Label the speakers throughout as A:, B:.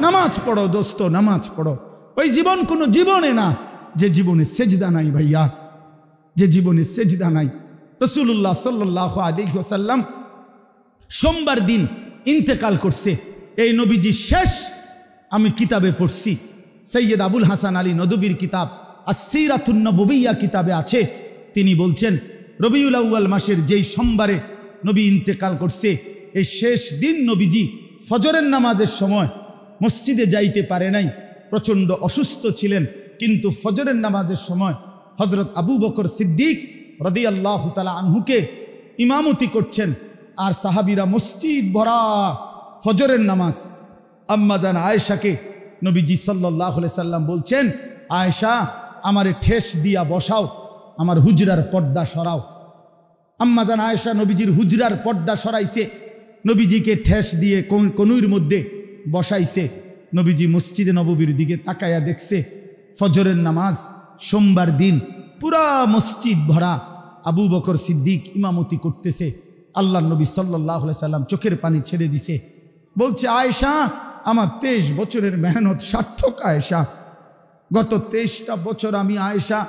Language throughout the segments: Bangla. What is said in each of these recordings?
A: নামাজ পড়ো দোস্ত, নামাজ পড়ো। ওই জীবন কোনো জীবনে না যে জীবনে সেজদা নাই ভাইয়া, যে জীবনে সেজদা নাই। রাসূলুল্লাহ সাল্লাল্লাহু আলাইহি ওয়াসাল্লাম সোমবার দিন ইন্তেকাল করছে। এই নবীজি শেষ আমি কিতাবে পড়ছি, সৈয়দ আবুল হাসান আলী নদভীর কিতাব আস-সিরাতুন নববিয়্যা কিতাবে আছে। তিনি বলছেন রবিউল আউয়াল মাসের যেই সোমবারে নবী ইন্তেকাল করছে, এই শেষ দিন নবীজি ফজরের নামাজের সময় মসজিদে যাইতে পারে নাই, প্রচণ্ড অসুস্থ ছিলেন। কিন্তু ফজরের নামাজের সময় হজরত আবু বকর সিদ্দিক রাদিয়াল্লাহু তাআলা আনহুকে ইমামতি করছেন, আর সাহাবীরা মসজিদ ভরা ফজরের নামাজ। আম্মাজান আয়েশাকে নবীজি সাল্লাল্লাহু আলাইহি সাল্লাম বলছেন, আয়েশা আমারে ঠেস দিয়া বসাও, আমার হুজরার পর্দা সরাও। আম্মাজান আয়েশা নবীজির হুজরার পর্দা সরাইছে, নবীজিকে ঠেস দিয়ে কনুইর মধ্যে বসাইছে। নবীজি মসজিদে নববীর দিকে তাকায়া দেখছে ফজরের নামাজ সোমবার দিন পুরা মসজিদ ভরা, আবু বকর সিদ্দিক ইমামতি করতেছে। আল্লাহ নবী সাল্লাল্লাহু আলাইহি সাল্লাম চোখের পানি ছেড়ে দিছে, বলছে আয়েশা আমার 23 বছরের মেহনত সার্থক। আয়েশা গত 23টা বছর আমি আয়েশা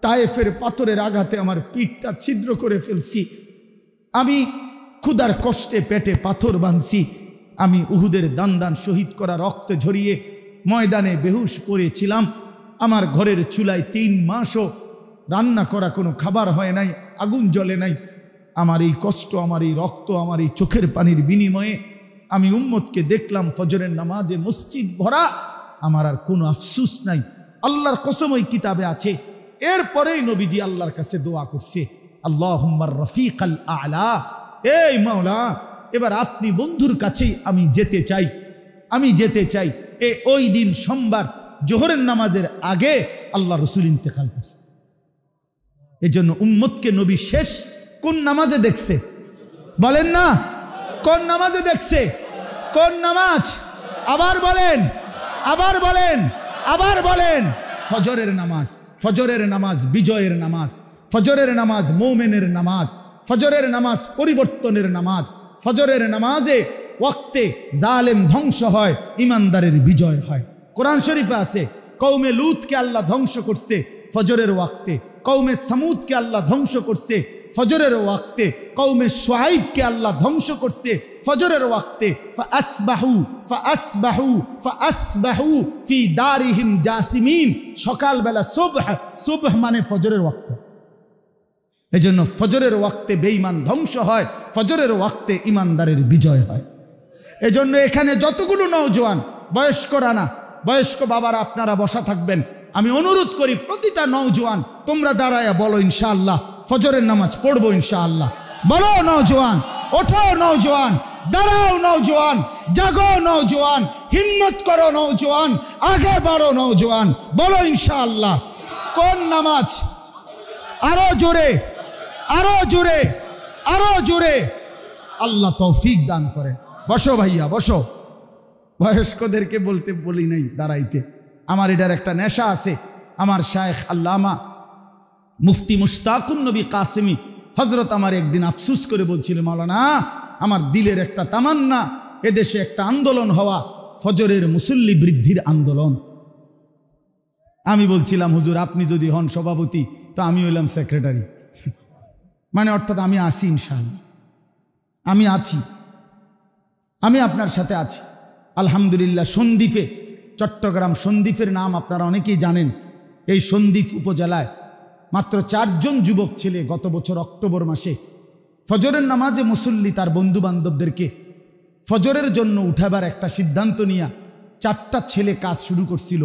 A: তায়েফের পাথরের আঘাতে আমার পিঠটা ছিদ্র করে ফেলছি, আমি ক্ষুধার কষ্টে পেটে পাথর বাঁধছি, আমি উহুদের দান শহীদ করা রক্ত ঝরিয়ে ময়দানে বেহুশ পড়েছিলাম, আমার ঘরের চুলায় 3 মাসও রান্না করা কোনো খাবার হয় নাই, আগুন জ্বলে নাই। আমার এই কষ্ট, আমার এই রক্ত, আমার এই চোখের পানির বিনিময়ে আমি উম্মতকে দেখলাম ফজরের নামাজে মসজিদ ভরা, আমার আর কোনো আফসুস নাই। আল্লাহর কসম ওই কিতাবে আছে। এরপরেই নবীজি আল্লাহর কাছে দোয়া করছে, আল্লাহুম্মার রফিকাল আ'লা, এই মাওলা এবার আপনি বন্ধুর কাছেই আমি যেতে চাই, আমি যেতে চাই। ওই দিন সোমবার জোহরের নামাজের আগে আল্লাহ রসুল ইন্তেকাল করছে। এই জন্য উম্মতকে নবী শেষ কোন নামাজে দেখছে বলেন না? কোন নামাজে দেখছে? কোন নামাজ? আবার বলেন, আবার বলেন, আবার বলেন। ফজরের নামাজ। ফজরের নামাজ বিজয়ের নামাজ, ফজরের নামাজ মুমিনের নামাজ, ফজরের নামাজ পরিবর্তনের নামাজ। ফজরের নামাজে ওয়াক্তে জালেম ধ্বংস হয়, ইমানদারের বিজয় হয়। কোরআন শরীফে আছে কওমে লুতকে আল্লাহ ধ্বংস করছে ফজরের ওয়াক্তে, কওমে সামুদকে আল্লাহ ধ্বংস করছে ফজরের ওয়াক্তে, কওমে শুআইবকে আল্লাহ ধ্বংস করছে ফজরের ওয়াক্তে। ফাআসবাহু ফি দারিহিম জাসিমিন, সকালবেলা সুবহ মানে ফজরের ওয়াক্ত। এই জন্য ফজরের ওয়াক্তে বেঈমান ধ্বংস হয়, ফজরের ওয়াক্তে ইমানদারের বিজয় হয়। এই জন্য এখানে যতগুলো নওজোয়ান, বয়স্করা না, বয়স্ক বাবারা আপনারা বসা থাকবেন, আমি অনুরোধ করি প্রতিটা নওজোয়ান তোমরা দাঁড়ায়া বলো ইনশাআল্লাহ ফজরের নামাজ পড়বো ইনশাআল্লাহ। বলো নওজোয়ান, ওঠো নওজোয়ান, দাঁড়াও নওজোয়ান, জাগো নওজোয়ান, হিম্মত করো নওজোয়ান, আগে বাড়ো নওজোয়ান, বলো ইনশাআল্লাহ। কোন নামাজ? আরো জোরে, আরো জোরে, আরো জোরে। আল্লাহ তৌফিক দান করেন। বসো ভাইয়া বসো। বয়স্কদেরকে বলতে বলি নাই দাঁড়াইতে, আমার এটার একটা নেশা আছে। আমার শায়েখ আল্লামা মুফতি মুশতাকুন নবী কাসেমি হজরত আমার একদিন আফসুস করে বলছিল, মাওলানা আমার দিলের একটা তামান্না এদেশে একটা আন্দোলন হওয়া, ফজরের মুসল্লি বৃদ্ধির আন্দোলন। আমি বলছিলাম হুজুর আপনি যদি হন সভাপতি তো আমি হইলাম সেক্রেটারি, মানে অর্থাৎ আমি আছি ইনশাআল্লাহ, আমি আছি, আমি আপনার সাথে আছি। আলহামদুলিল্লাহ সন্দ্বীপে, চট্টগ্রাম সন্দ্বীপের নাম আপনারা অনেকেই জানেন। এই সন্দ্বীপ উপজেলায় মাত্র 4 জন যুবক ছেলে গত বছর অক্টোবর মাসে ফজরের নামাজে মুসল্লি তার বন্ধু বান্ধবদেরকে ফজরের জন্য উঠাবার একটা সিদ্ধান্ত নিয়ে 4টা ছেলে কাজ শুরু করছিল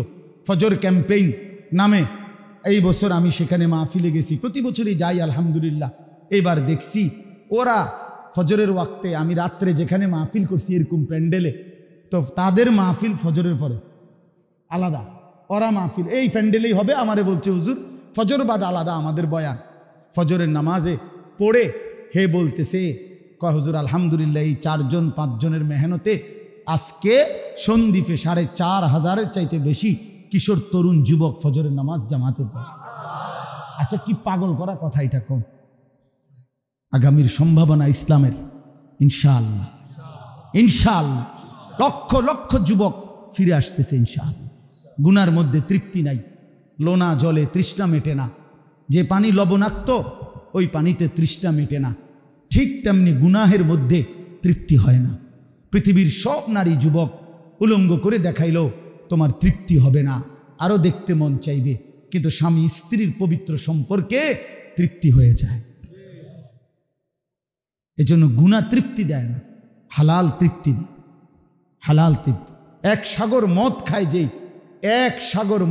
A: ফজর ক্যাম্পেইন নামে। এই বছর আমি সেখানে মাহফিলে গেছি, প্রতি বছরই যাই আলহামদুলিল্লাহ। এবার দেখছি ওরা ফজরের ওয়াক্তে, আমি রাত্রে যেখানে মাহফিল করছি এরকম প্যান্ডেলে, তো তাদের মাহফিল ফজরের পরে আলাদা, ওরা মাহফিল এই প্যান্ডেলেই হবে। আমারে বলছে হুজুর ফজর বাদ আলাদা আমাদের বয়ান। ফজরের নামাজে পড়ে হে বলতেছে, কয় হুজুর আলহামদুলিল্লাহ এই 4 জন 5 জনের মেহনতে আজকে সন্দ্বীপে 4,500-এর চাইতে বেশি কিশোর তরুণ যুবক ফজরের নামাজ জামাতে পড়ে। আচ্ছা কি পাগল করা কথা এটা কম? আগামীর সম্ভাবনা ইসলামের ইনশাআল্লাহ, ইনশাআল্লাহ। লক্ষ লক্ষ যুবক ফিরে আসতেছে ইনশাআল্লাহ। গুনার মধ্যে তৃপ্তি নাই, লোনা জলে তৃষ্ণা মেটে না। যে পানি লবণাক্ত ওই পানিতে তৃষ্ণা মেটে না, ঠিক তেমনি গুনাহের মধ্যে তৃপ্তি হয় না। পৃথিবীর সব নারী যুবক উলঙ্গ করে দেখাইল, তোমার তৃপ্তি হবে না, আরও দেখতে মন চাইবে, কিন্তু স্বামী স্ত্রীর পবিত্র সম্পর্কে তৃপ্তি হয়ে যায়। এজন্য গুনাহ তৃপ্তি দেয় না, হালাল তৃপ্তি দেয়, হালাল তৃপ্তি। এক সাগর মদ খায় যেই, এক সাগর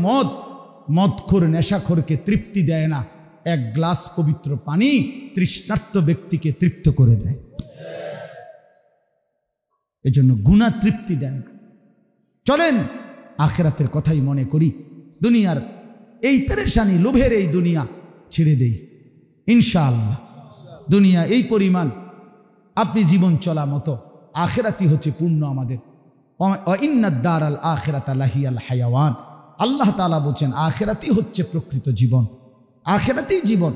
A: মদখোর নেশাখোরকে তৃপ্তি দেয় না, এক গ্লাস পবিত্র পানি তৃষ্ণার্ত ব্যক্তিকে তৃপ্ত করে দেয়। এজন্য গুনাহ তৃপ্তি দেয় না। চলেন আখিরাতের কথাই মনে করি, দুনিয়ার এই পেরেশানি লোভের এই দুনিয়া ছেড়ে দেই ইনশাআল্লাহ। দুনিয়া এই পরিমাণ আপনি জীবন চলা মতো, আখিরাতই হচ্ছে পূর্ণ আমাদের। ইন্নাদ দারাল আখিরাতা লাহিয়াল হায়াওয়ান, আল্লাহ তাআলা বলছেন আখিরাতই হচ্ছে প্রকৃত জীবন, আখিরাতই জীবন।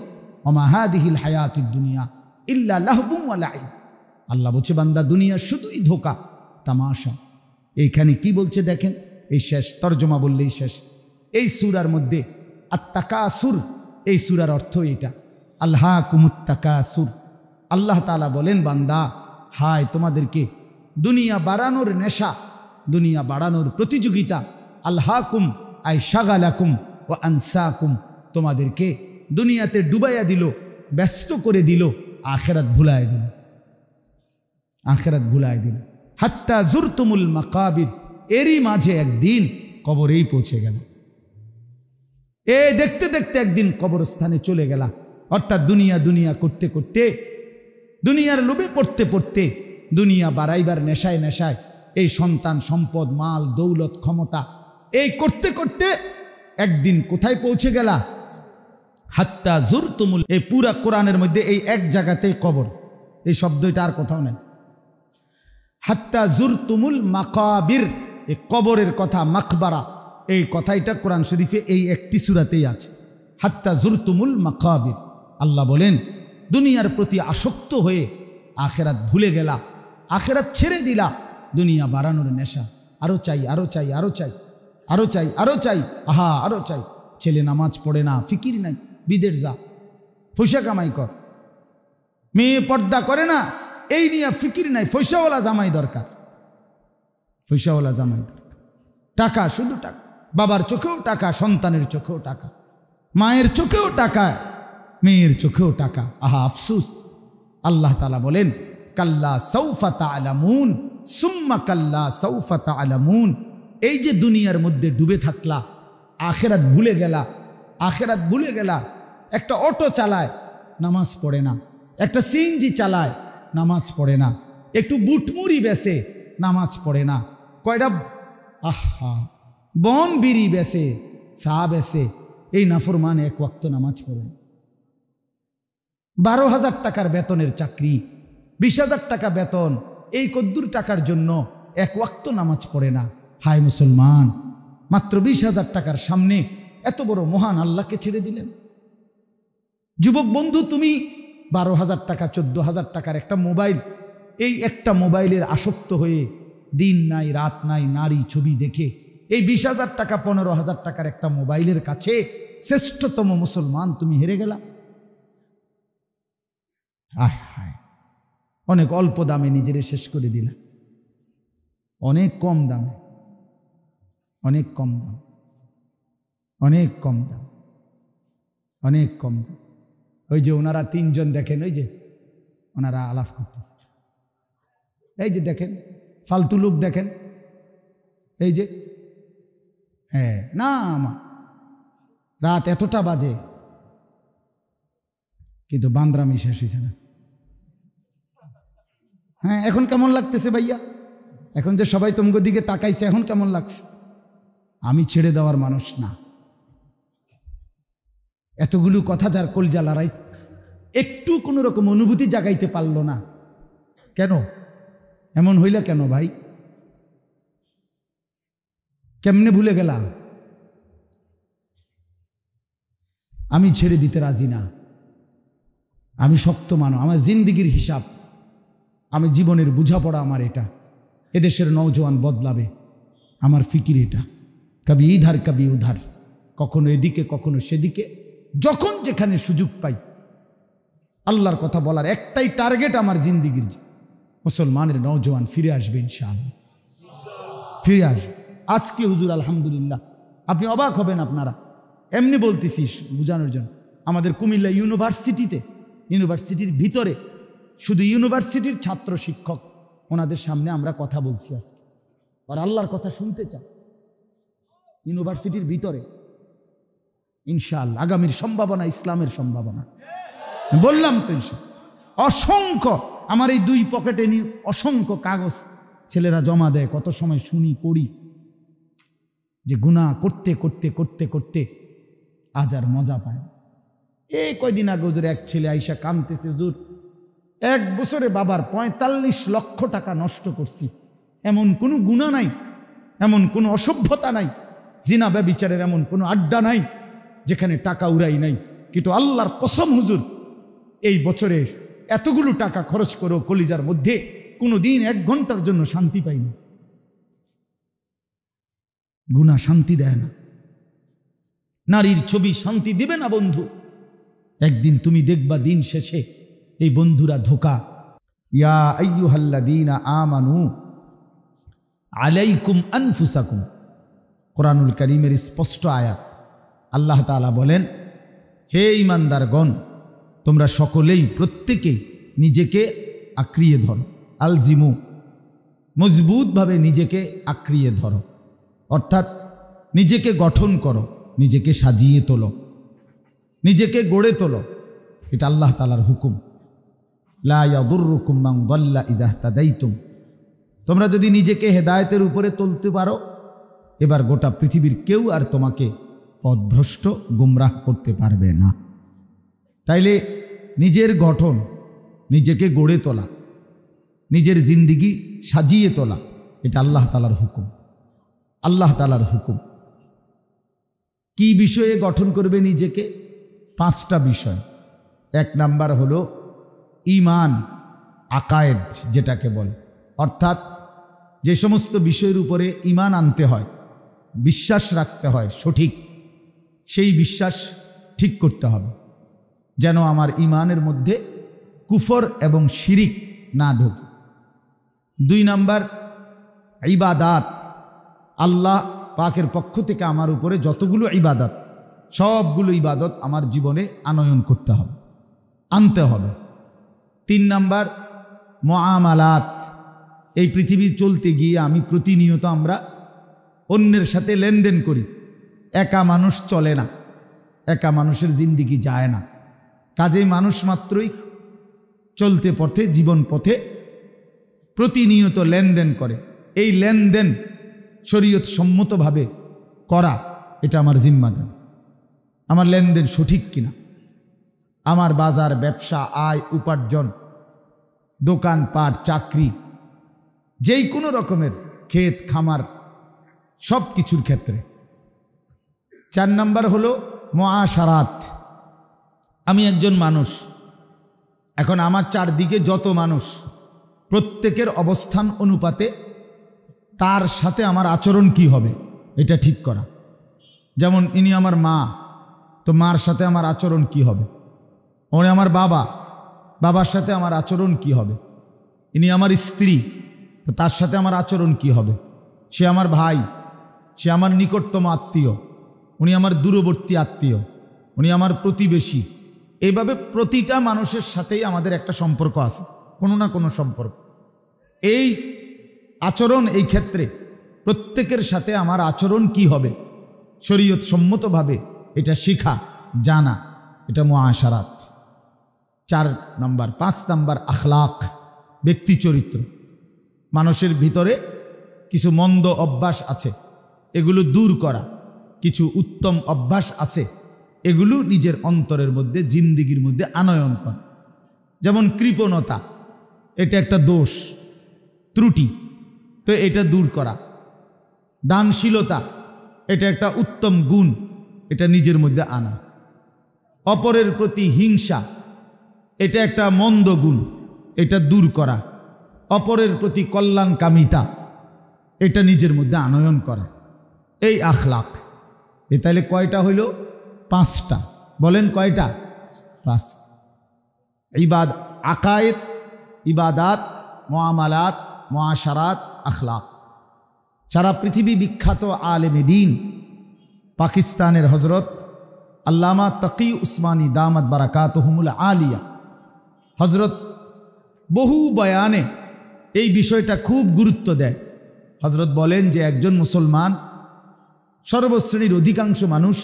A: ওমা হাদিহিল হায়াতুদ দুনিয়া ইল্লা লাহবুম ওয়া লাইব। আল্লাহ বলছে বান্দা দুনিয়া শুধুই ধোঁকা তামাশা। এইখানে কি বলছে দেখেন, এই শেষ তরজমা বললেই শেষ। এই সূরার মধ্যে আত-তাকাসুর, এই সূরার অর্থ এটা, আলহাকুমুত তাকাসুর। আল্লাহ তাআলা বলেন বান্দা, হায় তোমাদেরকে দুনিয়া বাড়ানোর নেশা, দুনিয়া বাড়ানোর প্রতিযোগিতা, আলহাকুম আই শাগালাকুম ওয়া আনসাকুম, তোমাদেরকে দুনিয়াতে ডুবাইয়া দিল, ব্যস্ত করে দিল, আখিরাত ভুলায় দিল, আখিরাত ভুলায় দিল। হাত্তা জুরতুমুল মাকাবির, এরই মাঝে একদিন কবরেই পৌঁছে গেল। এ দেখতে দেখতে একদিন কবরস্থানে চলে গেলা। অর্থাৎ দুনিয়া দুনিয়া করতে করতে, দুনিয়ার লোভে পড়তে পড়তে, দুনিয়া বাড়াইবার নেশায় নেশায়, এই সন্তান সম্পদ মাল দৌলত ক্ষমতা এই করতে করতে একদিন কোথায় পৌঁছে গেলা? হাত্তা জুরতুমুল, এই পুরা কোরআনের মধ্যে এই এক জায়গাতেই কবর, এই শব্দটা আর কোথাও নাই। হাত্তা জুরতুমুল মাকাবির, এই কবরের কথা মাকবারা, এই কথাটা কোরআন শরীফে এই একটি সূরাতেই আছে। হাত্তা জুরতুমুল মাকাবির, আল্লাহ বলেন দুনিয়ার প্রতি আসক্ত হয়ে আখিরাত ভুলে গেলা, আখিরাত ছেড়ে দিলা, দুনিয়া বাড়ানোর নেশা, আরো চাই আরো চাই আরো চাই আরো চাই আরো চাই, আহা আরো চাই। ছেলে নামাজ পড়ে না, ফিকির নাই, বিদেশ যা, পয়সা কামাই কর। মেয়ে পর্দা করে না, এই নিয়ে ফিকির নাই, পয়সাওয়ালা জামাই দরকার, পয়সাওয়ালা জামাই দরকার। টাকা, শুধু টাকা, বাবার চোখেও টাকা, সন্তানের চোখেও টাকা, মায়ের চোখেও টাকা, মেয়ের চোখেও টাকা। আহা আফসুস। আল্লাহ তাআলা বলেন কাল্লা সাউফা তা'লামুন সুম্মা কাল্লা সাউফা তা'লামুন, এই যে দুনিয়ার মধ্যে ডুবে থাকলা, আখিরাত ভুলে গেলা, আখিরাত ভুলে গেলা। একটা অটো চালায়, নামাজ পড়ে না। একটা সিএনজি চালায়, নামাজ পড়ে না। একটু বুটমুড়ি বেচে, নামাজ পড়ে না। কয়টা আহা বন বিড়ি বেচে, চা বেচে, এই নাফরমান এক ওয়াক্ত নামাজ পড়ে। 12,000 টাকার বেতনের চাকরি, 20,000 টাকা বেতন, এই কদ্দুর টাকার জন্য এক ওয়াক্ত নামাজ পড়ে না। হায় মুসলমান, মাত্র 20,000 টাকার সামনে এত বড় মহান আল্লাহকে ছেড়ে দিলেন। যুবক বন্ধু, তুমি 12,000 টাকা 14,000 টাকার একটা মোবাইল, এই একটা মোবাইলের আসক্ত হয়ে দিন নাই রাত নাই নারী ছবি দেখে এই 20,000 টাকা 15,000 টাকার একটা মোবাইলের কাছে শ্রেষ্ঠতম মুসলমান তুমি হেরে গেলা। আয় হায়, অনেক অল্প দামে নিজেরে শেষ করে দিলা, অনেক কম দামে, অনেক কম দাম, অনেক কম দাম, অনেক কম দাম। ওই যে ওনারা 3 জন দেখেন, ওই যে ওনারা আলাপ করতেছে, এই যে দেখেন ফালতু লোক দেখেন, এই যে হ্যাঁ না রাত এতটা বাজে কিন্তু বান্দরামি শেষ হয়েছে না। হ্যাঁ এখন কেমন লাগতেছে ভাইয়া? এখন যে সবাই তোমাকে দিকে তাকাইছে, এখন কেমন লাগছে? আমি ছেড়ে দেওয়ার মানুষ না। এতগুলো কথা যার কলজা লড়াই, একটু কোনো রকম অনুভূতি জাগাইতে পারলো না কেন? এমন হইলা কেন ভাই? কেমনে ভুলে গেলা? আমি ছেড়ে দিতে রাজি না। আমি শক্ত মানুষ, আমার জিন্দিগির হিসাব, আমি জীবনের বোঝাপড়া আমার এটা। এদেশের নওজোয়ান বদলাবে, আমার ফিকির এটা, কবি ইধার কবি উধার, কখনো এদিকে কখনো সেদিকে, যখন যেখানে সুযোগ পাই আল্লাহর কথা বলার একটাই টার্গেট আমার জিন্দিগির। মুসলমানের নওজওয়ান ফিরে আসবে ইনশাআল্লাহ, ফিরে আসবে। আজকে হুজুর আলহামদুলিল্লাহ, আপনি অবাক হবেন, আপনারা এমনি বলতেছি বোঝানোর জন্য, আমাদের কুমিল্লা ইউনিভার্সিটির ভিতরে শুধু ইউনিভার্সিটির ছাত্র শিক্ষক, ওনাদের সামনে আমরা কথা বলছি আজকে, আর আল্লাহর কথা শুনতে চান ইউনিভার্সিটির ভিতরে। ইনশাআল্লাহ আগামীর সম্ভাবনা, ইসলামের সম্ভাবনা, বললাম তো অসংখ্য, আমার এই 2 পকেটে অসংখ্য কাগজ ছেলেরা জমা দেয়, কত সময় শুনি পড়ি, যে গুনাহ করতে করতে করতে করতে আজ আর মজা পায়। এই কয়দিন আগে হুজুর এক ছেলে আইসা কাঁদতেছে, হুজুর 1 বছরে বাবার 45 লক্ষ টাকা নষ্ট করছি, এমন কোনো গুনাহ নাই, এমন কোনো অসভ্যতা নাই, জিনা ব্যভিচারের এমন কোনো আড্ডা নাই যেখানে টাকা উড়াই নাই, কিন্তু আল্লাহর কসম হুজুর এই বছরে এতগুলো টাকা খরচ করো, কলিজার মধ্যে কোনো দিন 1 ঘন্টার জন্য শান্তি পাইনি। গুনাহ শান্তি দেয় না, নারীর ছবি শান্তি দিবে না বন্ধু। একদিন তুমি দেখবা দিন শেষে এই বন্ধুরা ধোঁকা। ইয়া আইয়ুহাল্লাযীনা আমানু আলাইকুম আনফুসাকুম, কোরআনুল কারীমের স্পষ্ট আয়াত। আল্লাহ তাআলা বলেন, হে ঈমানদারগণ, তোমরা সকলেই প্রত্যেকেই নিজেকে আঁকড়িয়ে ধরো, আলজিমু, মজবুতভাবে নিজেকে আঁকড়িয়ে ধরো, অর্থাৎ নিজেকে গঠন করো, নিজেকে সাজিয়ে তোলো, নিজেকে গড়ে তোলো। এটা আল্লাহ তাআলার হুকুম। লা ইয়াদুররুকুম মান দাল্লা ইযা ইহতাদাইতুম, তোমরা যদি নিজেকে হেদায়েতের উপরে তুলতে পারো, এবার গোটা পৃথিবীর কেউ আর তোমাকে পথভ্রষ্ট গুমরাহ করতে পারবে না। তাইলে নিজের গঠন, নিজেকে গড়ে তোলা, নিজের জিন্দিগি সাজিয়ে তোলা, এটা আল্লাহ তাআলার হুকুম। আল্লাহ তাআলার হুকুম। কি বিষয়ে গঠন করবে নিজেকে? 5টা বিষয়। 1 নাম্বার হলো ঈমান, আকায়েদ যেটাকে বল, অর্থাৎ যে সমস্ত বিষয়ের উপরে ঈমান আনতে হয়, বিশ্বাস রাখতে হয় সঠিক, সেই বিশ্বাস ঠিক করতে হবে, যেন আমার ঈমানের মধ্যে কুফর এবং শিরিক না ঢোকে। 2 নাম্বার ইবাদাত, আল্লাহ পাকের পক্ষ থেকে আমার উপরে যতগুলো ইবাদত, সবগুলো ইবাদত আমার জীবনে আনয়ন করতে হবে, আনতে হবে। 3 নাম্বার মুআমালাত, এই পৃথিবী চলতে গিয়ে আমি প্রতিনিয়ত আমরা অন্যের সাথে লেনদেন করি, একা মানুষ চলে না, একা মানুষের জিন্দিগি যায় না, কাজেই মানুষ মাত্রই চলতে পথে, জীবন পথে প্রতিনিয়ত লেনদেন করে। এই লেনদেন শরীয়ত সম্মতভাবে করা, এটা আমার জিম্মাদার। আমার লেনদেন সঠিক কিনা, আমার বাজার, ব্যবসা, আয় উপার্জন, দোকানপাট, চাকরি, যেই কোনো রকমের ক্ষেত খামার, সব কিছুর ক্ষেত্রে। 4 নাম্বার হলো মুআশারাত, আমি একজন মানুষ, এখন আমার চারদিকে যত মানুষ, প্রত্যেকের অবস্থান অনুপাতে তার সাথে আমার আচরণ কি হবে এটা ঠিক করা। যেমন ইনি আমার মা, তো মার সাথে আমার আচরণ কি হবে? উনি আমার বাবা, বাবার সাথে আমার আচরণ কি হবে? ইনি আমার স্ত্রী, তো তার সাথে আমার আচরণ কি হবে? সে আমার ভাই, সে আমার নিকটতম আত্মীয়, উনি আমার দূরবর্তী আত্মীয়, উনি আমার প্রতিবেশী। এইভাবে প্রতিটা মানুষের সাথেই আমাদের একটা সম্পর্ক আছে, কোনো না কোনো সম্পর্ক। এই আচরণ, এই ক্ষেত্রে প্রত্যেকের সাথে আমার আচরণ কি হবে শরীয়ত সম্মতভাবে এটা শিখা, জানা, এটা মুআশারাত। 4 নাম্বার। 5 নাম্বার আখলাক, ব্যক্তি চরিত্র। মানুষের ভিতরে কিছু মন্দ অভ্যাস আছে, এগুলো দূর করা। কিছু উত্তম অভ্যাস আছে, এগুলো নিজের অন্তরের মধ্যে, জিন্দিগির মধ্যে আনয়ন করা। যেমন কৃপণতা, এটা একটা দোষ, ত্রুটি, তো এটা দূর করা। দানশীলতা, এটা একটা উত্তম গুণ, এটা নিজের মধ্যে আনা। অপরের প্রতি হিংসা, এটা একটা মন্দ গুণ, এটা দূর করা। অপরের প্রতি কল্যাণকামিতা, এটা নিজের মধ্যে আনয়ন করা, এই আখলাক। এ তাহলে কয়টা হইল? 5টা। বলেন কয়টা? 5। ইবাদ, আকায়েদ, ইবাদাত, মুআমালাত, মুআশারাত, আখলাক। সারা পৃথিবী বিখ্যাত আলেমে দ্বীন পাকিস্তানের হজরত আল্লামা তাকি উসমানী দামাত বারাকাতুহুমুল আলিয়া হজরত বহু বয়ানে এই বিষয়টা খুব গুরুত্ব দেয়। হজরত বলেন যে একজন মুসলমান, সর্বশ্রেণীর অধিকাংশ মানুষ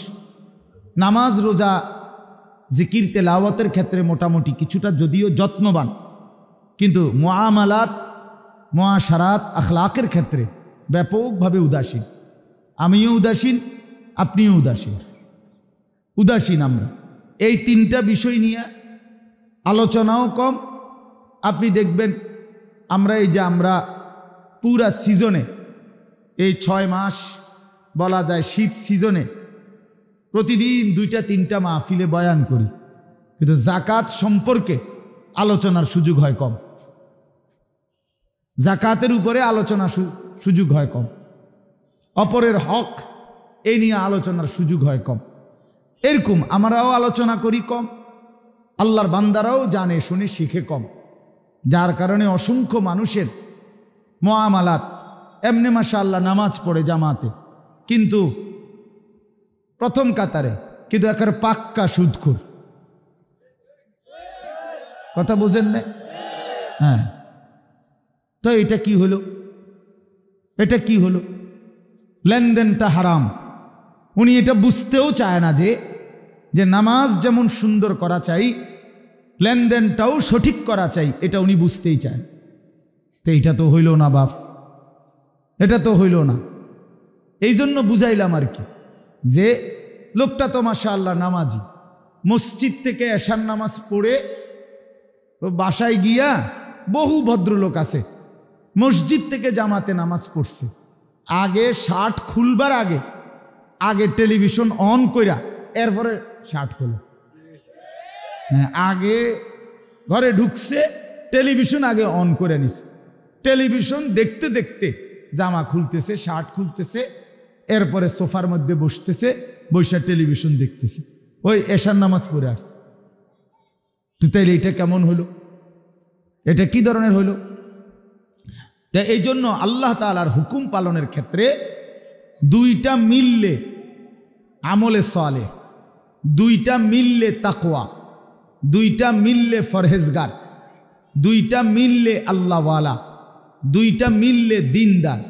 A: নামাজ, রোজা, জিকির, তেলাওয়াতের ক্ষেত্রে মোটামুটি কিছুটা যদিও যত্নবান, কিন্তু মুআমালাত, মুআশারাত, আখলাকের ক্ষেত্রে ব্যাপকভাবে উদাসীন। আমিও উদাসীন, আপনিও উদাসীন আমরা। এই 3টা বিষয় নিয়ে আলোচনাও কম। আপনি দেখবেন আমরা পুরা সিজনে, এই 6 মাস বলা যায় শীত সিজনে, প্রতিদিন 2টা-3টা মাহফিলে বয়ান করি, কিন্তু জাকাত সম্পর্কে আলোচনার সুযোগ হয় কম। জাকাতের উপরে আলোচনা সুযোগ হয় কম। অপরের হক এই নিয়ে আলোচনার সুযোগ হয় কম। এরকম আমরাও আলোচনা করি কম, আল্লাহর বান্দারাও জানে শুনে শিখে কম। যার কারণে অসংখ্য মানুষের মুআমালাত এমনি মাশাআল্লাহ নামাজ পড়ে জামাতে, কিন্তু প্রথম কাতারে, কিন্তু একের পাক্কা সুদখোর। কথা বুঝেন না? হ্যাঁ, তো এটা কি হলো? এটা কি হলো? লেনদেনটা হারাম। উনি এটা বুঝতেও চায় না যে নামাজ যেমন সুন্দর করা চাই, লেনদেনটাও সঠিক করা চাই, এটা উনি বুঝতেই চায়। তো এটা তো হইল না বাপ, এটা তো হইল না। এই জন্য বুঝাইলাম আর কি, যে লোকটা তো মাশাআল্লাহ নামাজি, মসজিদ থেকে এশার নামাজ পড়ে বাসায় গিয়া, বহু ভদ্রলোক আছে মসজিদ থেকে জামাতে নামাজ পড়ছে, আগে শার্ট খুলবার আগে টেলিভিশন অন কইরা এরপরে শার্ট খুলে। হ্যাঁ, আগে ঘরে ঢুকছে, টেলিভিশন আগে অন করে নিছে, টেলিভিশন দেখতে দেখতে জামা খুলতেছে, শার্ট খুলতেছে, এরপরে সোফার মধ্যে বসতেছে, বৈশা টেলিভিশন দেখতেছে, ওই এশার নামাজ পড়ে আসছে। তো তাইলে এটা কেমন হলো? এটা কি ধরনের হলো? তাই এই জন্য আল্লাহ তাআলার হুকুম পালনের ক্ষেত্রে 2টা মিললে আমলে সালেহ, 2টা মিললে তাকওয়া, 2টা মিললে ফরহেজগার, 2টা মিললে আল্লাহওয়ালা, 2টা মিললে দিনদার।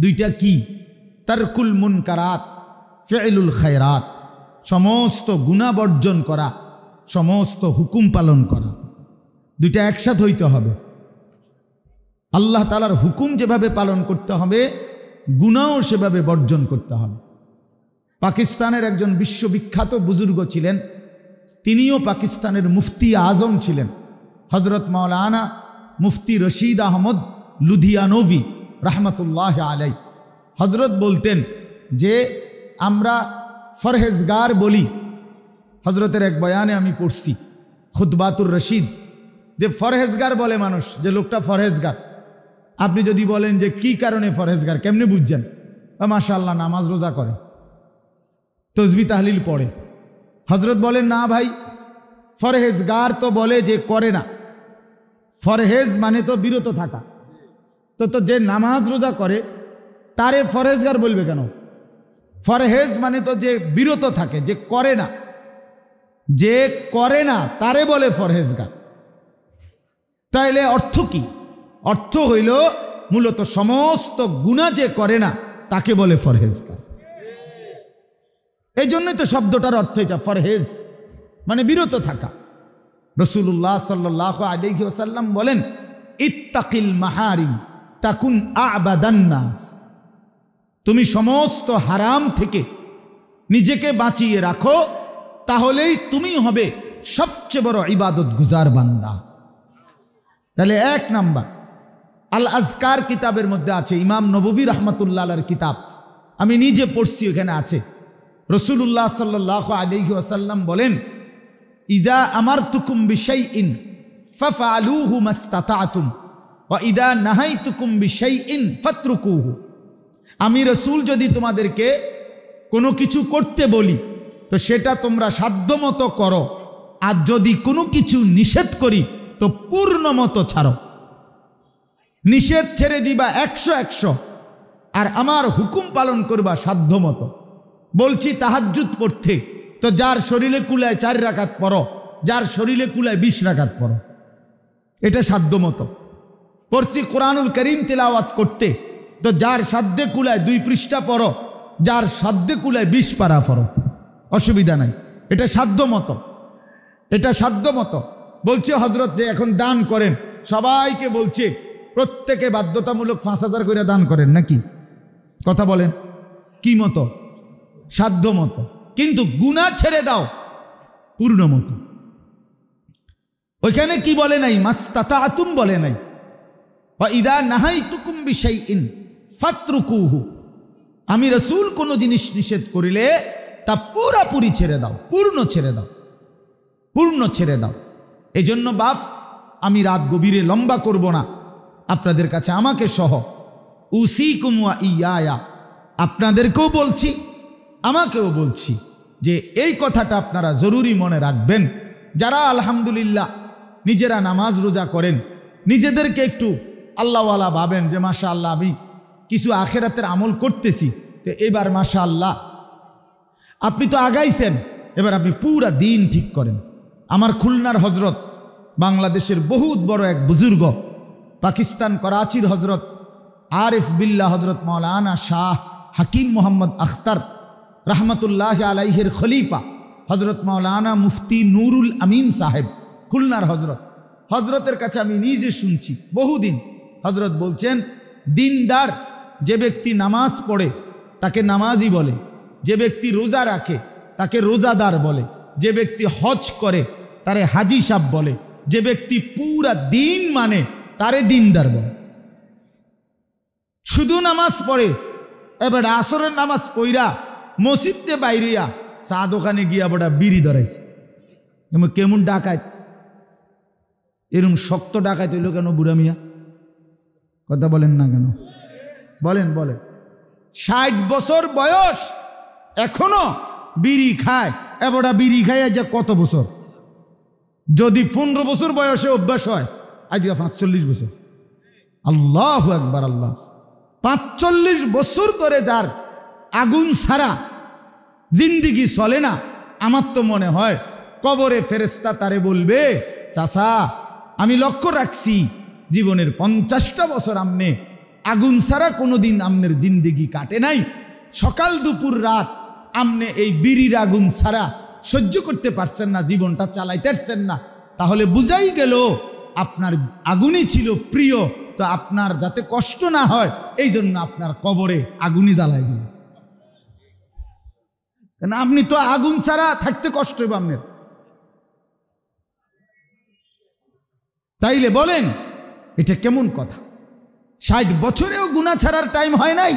A: 2টা কি? তারকুল মুনকারাত, ফি'লুল খায়রাত, সমস্ত গুনাহ বর্জন করা, সমস্ত হুকুম পালন করা। 2টা একসাথে হইতে হবে। আল্লাহ তাআলার হুকুম যেভাবে পালন করতে হবে, গুনাহও সেভাবে বর্জন করতে হবে। পাকিস্তানের একজন বিশ্ববিখ্যাত বুজুর্গ ছিলেন, তিনিও পাকিস্তানের মুফতি আজম ছিলেন, হজরত মাওলানা মুফতি রশিদ আহমদ লুধিয়ানভি রহমতুল্লাহ আলাই। হজরত বলতেন যে আমরা ফরহেজগার বলি। হজরতের এক বয়ানে আমি পড়ছি, খুতবাতুর রশিদ, যে ফরহেজগার বলে মানুষ, যে লোকটা ফরহেজগার। আপনি যদি বলেন যে কি কারণে ফরহেজগার, কেমনে বুঝছেন? মাশাআল্লাহ নামাজ রোজা করে, তসবিহ তাহলিল পড়ে। হজরত বলেন না ভাই, ফরহেজগার তো বলে যে করে না, ফরহেজ মানে তো বিরত থাকা। তো যে নামাজ রোজা করে তারে ফরহেজগার বলবে কেন? ফরহেজ মানে তো যে বিরত থাকে, যে করে না, যে করে না তারে বলে ফরহেজগার। তাইলে অর্থ কি? অর্থ হইল মূলত সমস্ত গুনাহ যে করে না তাকে বলে ফরহেজগার। এই জন্যই তো শব্দটার অর্থ এটা, ফরহেজ মানে বিরত থাকা। রাসূলুল্লাহ সাল্লাল্লাহু আলাইহি ওয়াসাল্লাম বলেন, ইত্তাকিল মাহারিম তাকুন আ'বাদান নাস। তুমি সমস্ত হারাম থেকে নিজেকে বাঁচিয়ে রাখো, তাহলেই তুমি হবে সবচেয়ে বড় ইবাদত গুজার বান্দা। তাহলে 1 নাম্বার আল আজকার কিতাবের মধ্যে আছে, ইমাম নববী রাহমাতুল্লাহ আলাইহির কিতাব, আমি নিজে পড়ছি, ওখানে আছে রাসূলুল্লাহ সাল্লাল্লাহু আলাইহি ওয়াসাল্লাম বলেন, ইযা আমারতুকুম বিশাইইন ফাফআলুহু মাস্তাতা'তুম ওয়া ইযা নাহাইতুকুম বিশাইইন ফাতরুকুহু আমি রসুল যদি তোমাদেরকে কোনো কিছু করতে বলি তো সেটা তোমরা সাধ্যমতো করো, আর যদি কোনো কিছু নিষেধ করি তো পূর্ণ মতো ছাড়ো। নিষেধ ছেড়ে দিবা 100 আর আমার হুকুম পালন করবা সাধ্যমতো। বলছি তাহাজ্জুদ পড়তে, তো যার শরীরে কুলায় 4 রাকাত পড়ো, যার শরীরে কুলায় 20 রাকাত পড়ো, এটা সাধ্যমতো। পড়ছি কোরআনুল করিম তেলাওয়াত করতে, তো যার সাধ্যে কুলায় 2 পৃষ্ঠা পড়ো, যার সাধ্যে কুলায় 20 পারা পড়ো, অসুবিধা নাই, এটা সাধ্যমতো, এটা সাধ্যমতো। বলছে হজরত যে এখন দান করেন, সবাইকে বলছে প্রত্যেকে বাধ্যতামূলক 5000 করে দান করেন নাকি? কথা বলেন, কি মতো? সাধ্য মতো, কিন্তু গুনাহ ছেড়ে দাও পূর্ণ মতো। ওইখানে কি বলে নাই? মাস্তাতাতুম বলে নাই। ওয়া ইদা নাহাইতুকুম বিশাইইন ফাতরুকুহু, আমি রাসূল কোনো জিনিস নিষেধ করিলে তা পুরোপুরি ছেড়ে দাও, পূর্ণ ছেড়ে দাও, পূর্ণ ছেড়ে দাও। এই জন্য বাপ, আমি রাত গভীরে লম্বা করব না, আপনাদের কাছে আমাকে সহ উসিকুম ওয়া ইয়া, আপনাদেরকেও বলছি আমাকেও বলছি যে এই কথাটা আপনারা জরুরি মনে রাখবেন। যারা আলহামদুলিল্লাহ নিজেরা নামাজ রোজা করেন, নিজেদেরকে একটু আল্লাহওয়ালা ভাবেন যে মাশাআল্লাহ আমি কিছু আখেরাতের আমল করতেছি, তো এবার মাশাআল্লাহ আপনি তো আগাইছেন, এবার আপনি পুরা দিন ঠিক করেন। আমার খুলনার হজরত, বাংলাদেশের বহুত বড় এক বুজুর্গ, পাকিস্তান করাচির হজরত আরিফ বিল্লাহ হজরত মৌলানা শাহ হাকিম মোহাম্মদ আখতার রহমতুল্লাহ আলাইহির খলিফা হজরত মৌলানা মুফতি নুরুল আমিন সাহেব, খুলনার হজরত, হজরতের কাছে আমি নিজে শুনছি বহুদিন। হজরত বলছেন, দিনদার যে ব্যক্তি নামাজ পড়ে তাকে নামাজি বলে, যে ব্যক্তি রোজা রাখে তাকে রোজাদার বলে, যে ব্যক্তি হজ করে তারে হাজি সাহেব বলে, যে ব্যক্তি পুরা দিন মানে তারে দিনদার বলে। শুধু নামাজ পড়ে, এবার আসরের নামাজ পইরা মসজিদে বাইরিয়া চা দোকানে গিয়া বড়া বিড়ি ধরাইছে, কেমন ডাকাত, এরকম শক্ত ডাকাত হইল কেন বুড়া মিয়া? কথা বলেন না কেন? বলেন বলেন। 60 বছর বয়স এখনো বিড়ি খায়, এবারটা বিড়ি খায় যে কত বছর? যদি 15 বছর বয়সে অভ্যাস হয়, আজকে 45 বছর। আল্লাহু আকবার, আল্লাহ। 45 বছর ধরে যার আগুন ছাড়া জিন্দিগি চলে না, আমার তো মনে হয় কবরে ফেরেশতা তারে বলবে, চাচা আমি লক্ষ্য রাখছি জীবনের 50টা বছর আমনে আগুন ছাড়া কোনোদিন আমনের জিন্দিগি কাটে নাই, সকাল দুপুর রাত আমনে এই বিড়ির আগুন ছাড়া সহ্য করতে পারছেন না, জীবনটা চালাইতে পারছেন না, তাহলে বুঝাই গেল আপনার আগুনই ছিল প্রিয়, তো আপনার যাতে কষ্ট না হয় এই জন্য আপনার কবরে আগুনই জ্বালাই দিল। না, আপনি তো আগুন ছাড়া থাকতে কষ্ট হবে আপনার। তাইলে বলেন এটা কেমন কথা? 60 বছরেও গুনাহ ছাড়ার টাইম হয় নাই।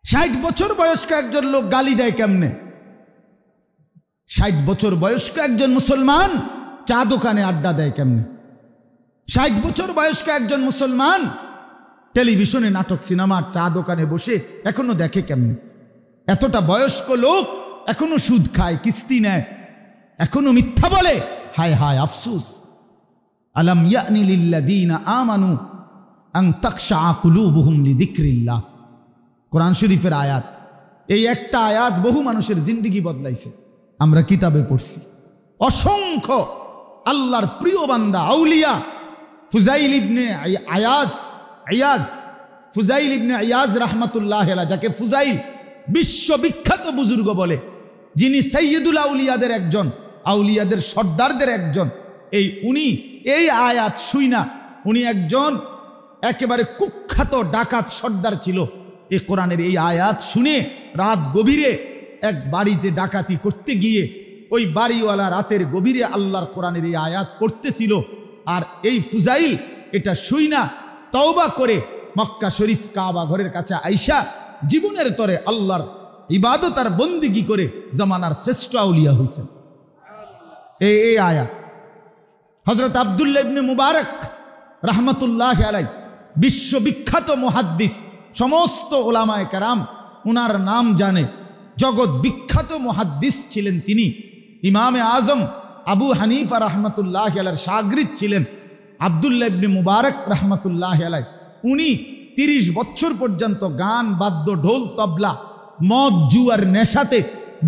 A: 60 বছর বয়স্ক একজন লোক গালি দেয় কেমনে? 60 বছর বয়স্ক একজন মুসলমান চা দোকানে আড্ডা দেয় কেমনে? 60 বছর বয়স্ক একজন মুসলমান টেলিভিশনে নাটক সিনেমা চা দোকানে বসে এখনো দেখে কেমনে? এতটা বয়স্ক লোক এখনো সুদ খায়, কিস্তি নেয়, এখনো মিথ্যা বলে। হায় হায় আফসোস। আলাম ইয়ানি লিল্লাযীনা আমানু আন তাখশা কুলুবুহুম লিযিকরিল্লাহ, কোরআন শরীফের আয়াত। এই একটা আয়াত বহু মানুষের জিন্দিগি বদলাইছে। আমরা কিতাবে পড়ছি অসংখ্য আল্লাহর প্রিয় বান্দা আউলিয়া, ফুজাইল ইবনে আয়াজ ফুজাইল ইবনে আয়াজ রাহমাতুল্লাহ আলাইহি, যাকে ফুজাইল বিশ্ববিখ্যাত বুজুর্গ বলে, যিনি সাইয়্যিদুল আউলিয়াদের একজন, আউলিয়াদের সর্দারদের একজন, উনি এই আয়াত শুইনা, উনি একজন একেবারে কুখ্যাত ডাকাত সর্দার ছিল। এই কোরআনের এই আয়াত শুনে রাত গভীরে এক বাড়িতে ডাকাতি করতে গিয়ে ওই বাড়িওয়ালা রাতের গভীরে আল্লাহর কোরআনের এই আয়াত পড়তেছিল, আর এই ফুজাইল এটা শুইনা তওবা করে মক্কা শরীফ কাবা ঘরের কাছে আইসা জীবনের তরে আল্লাহর ইবাদত আর বন্দিগি করে জামানার শ্রেষ্ঠ আউলিয়া হইছেন। এই আয়াত হযরত আব্দুল্লাহ ইবনে মুবারক রাহমাতুল্লাহ আলাইহি, বিশ্ববিখ্যাত মুহাদ্দিস, সমস্ত ওলামায়ে কেরাম উনার নাম জানে। জগৎ বিখ্যাত মুহাদ্দিস ছিলেন তিনি। ইমামে আজম আবু হানিফা রহমতুল্লাহ আলাইহির শাগির্দ ছিলেন আব্দুল্লাহ ইবনে মুবারক রহমতুল্লাহ আলাইহি। উনি 30 বছর পর্যন্ত গান বাদ্য ঢোল তবলা মদ জুয়ার নেশাতে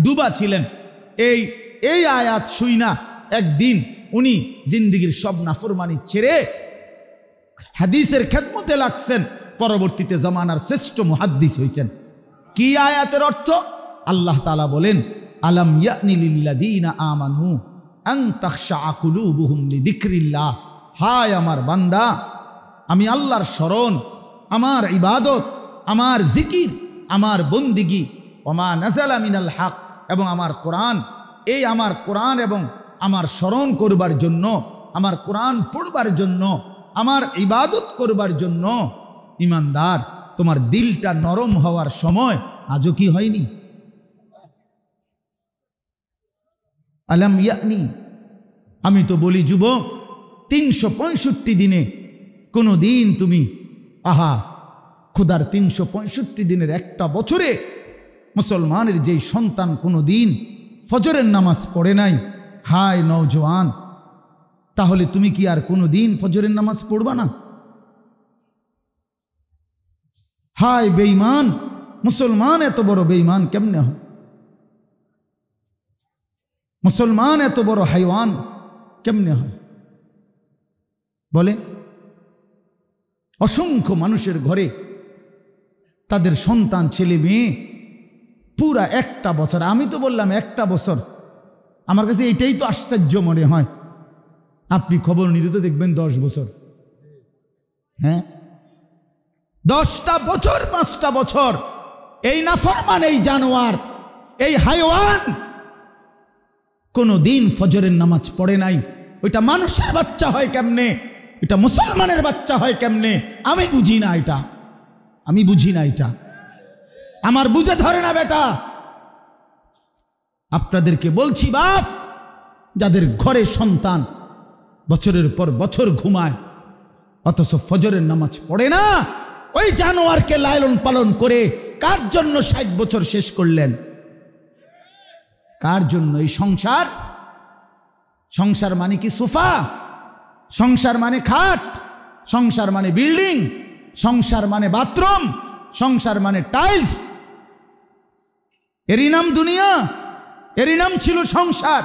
A: ডুবা ছিলেন। এই আয়াত শুইনা একদিন উনি জিন্দিগির সব নাফরমানি ছেড়ে হাদিসের খেদমতে লাগছেন। পরবর্তীতে জামানার শ্রেষ্ঠ মুহাদ্দিস হইছেন। কি আয়াতের অর্থ? আল্লাহ তাআলা বলেন, আলাম ইয়ানি লিল্লাযীনা আমানু আন তাখশা কুলুবুহুম লিযিকরিল্লাহ। হায় আমার বান্দা, আমি আল্লাহর শরণ, আমার ইবাদত, আমার জিকির, আমার বন্দিগি, ওমা নাযালা মিনাল হক, এবং আমার কোরআন, এই আমার কোরআন এবং আমার স্মরণ করবার জন্য, আমার কোরআন পড়বার জন্য, আমার ইবাদত করবার জন্য ইমানদার তোমার দিলটা নরম হওয়ার সময় আজও কি হয়নি? আলাম ইয়ানি, আমি তো বলি যুবক, 365 দিনে কোনো দিন তুমি খোদার 365 দিনের একটা বছরে মুসলমানের যেই সন্তান কোনো দিন ফজরের নামাজ পড়ে নাই, হায় নওজোয়ান, তাহলে তুমি কি আর কোনো দিন ফজরের নামাজ পড়বা না? হায় বেঈমান, মুসলমান এত বড় বেঈমান কেমনে হয়? মুসলমান এত বড় হাইওয়ান কেমনে হয় বলে? অসংখ্য মানুষের ঘরে তাদের সন্তান ছেলে মেয়ে পুরা একটা বছর, আমি তো বললাম একটা বছর, আমার কাছে এটাই তো আশ্চর্য মনে হয়। আপনি খবর নিলে তো দেখবেন 10 বছর, হ্যাঁ 10টা বছর 5টা বছর এই নাফরমান, এই জানোয়ার, এই হাইওয়ান কোনো দিন ফজরের নামাজ পড়ে নাই। ওইটা মানুষের বাচ্চা হয় কেমনে? এটা মুসলমানের বাচ্চা হয় কেমনে? আমি বুঝি না এটা, আমি বুঝি না এটা, আমার বুঝে ধরে না বেটা। আপনাদেরকে বলছি বাপ, যাদের ঘরে সন্তান বছরের পর বছর ঘুমায় অথচ ফজরের নামাজ পড়ে না, ওই জানোয়ারকে লালন পালন করে কার জন্য 60 বছর শেষ করলেন? কার জন্য? এই সংসার? সংসার মানে কি সোফা? সংসার মানে খাট? সংসার মানে বিল্ডিং? সংসার মানে বাথরুম? সংসার মানে টাইলস? এরই নাম দুনিয়া, এরই নাম ছিল সংসার।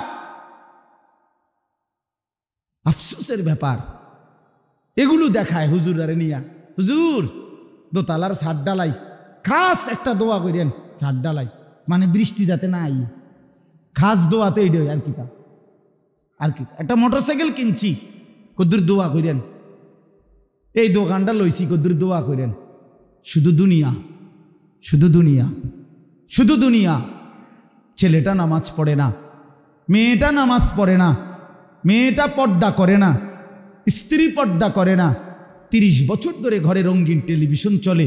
A: আফসোসের ব্যাপার, এগুলো দেখায় হুজুরারে নিয়া, হুজুর দোতলার ছাদ ডালাই, খাস একটা দোয়া করেন, ছাদ ডালাই মানে বৃষ্টি যাতে না আই, খাস দোয়াতে এই আর কি, আর কি একটা মোটরসাইকেল কিনছি, কদ্দুর দোয়া করেন, এই দোকানটা লইছি, কদ্দুর দোয়া করেন। শুধু দুনিয়া, শুধু দুনিয়া, শুধু দুনিয়া। ছেলেটা নামাজ পড়ে না, মেয়েটা নামাজ পড়ে না, মেয়েটা পর্দা করে না, স্ত্রী পর্দা করে না। 30 বছর ধরে ঘরে রঙিন টেলিভিশন চলে,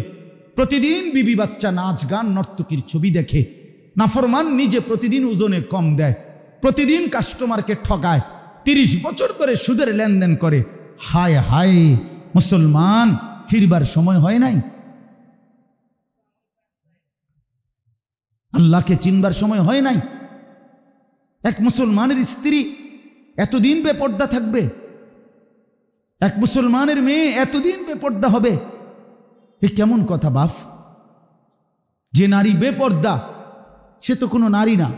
A: প্রতিদিন বিবি বাচ্চা নাচ গান নর্তকীর ছবি দেখে। নাফরমান নিজে প্রতিদিন ওজনে কম দেয়, প্রতিদিন কাস্টমারকে ঠকায়, 30 বছর ধরে সুদের লেনদেন করে। হায় হায়, মুসলমান ফিরবার সময় হয় নাই, আল্লাহকে চিনবার সময় হয় নাই। এক মুসলমানের স্ত্রী এতদিন বেপর্দা থাকবে? এক মুসলমানের মেয়ে এতদিন বেপর্দা হবে? এ কেমন কথা বাপ? যে নারী বেপর্দা সে তো কোনো নারী না,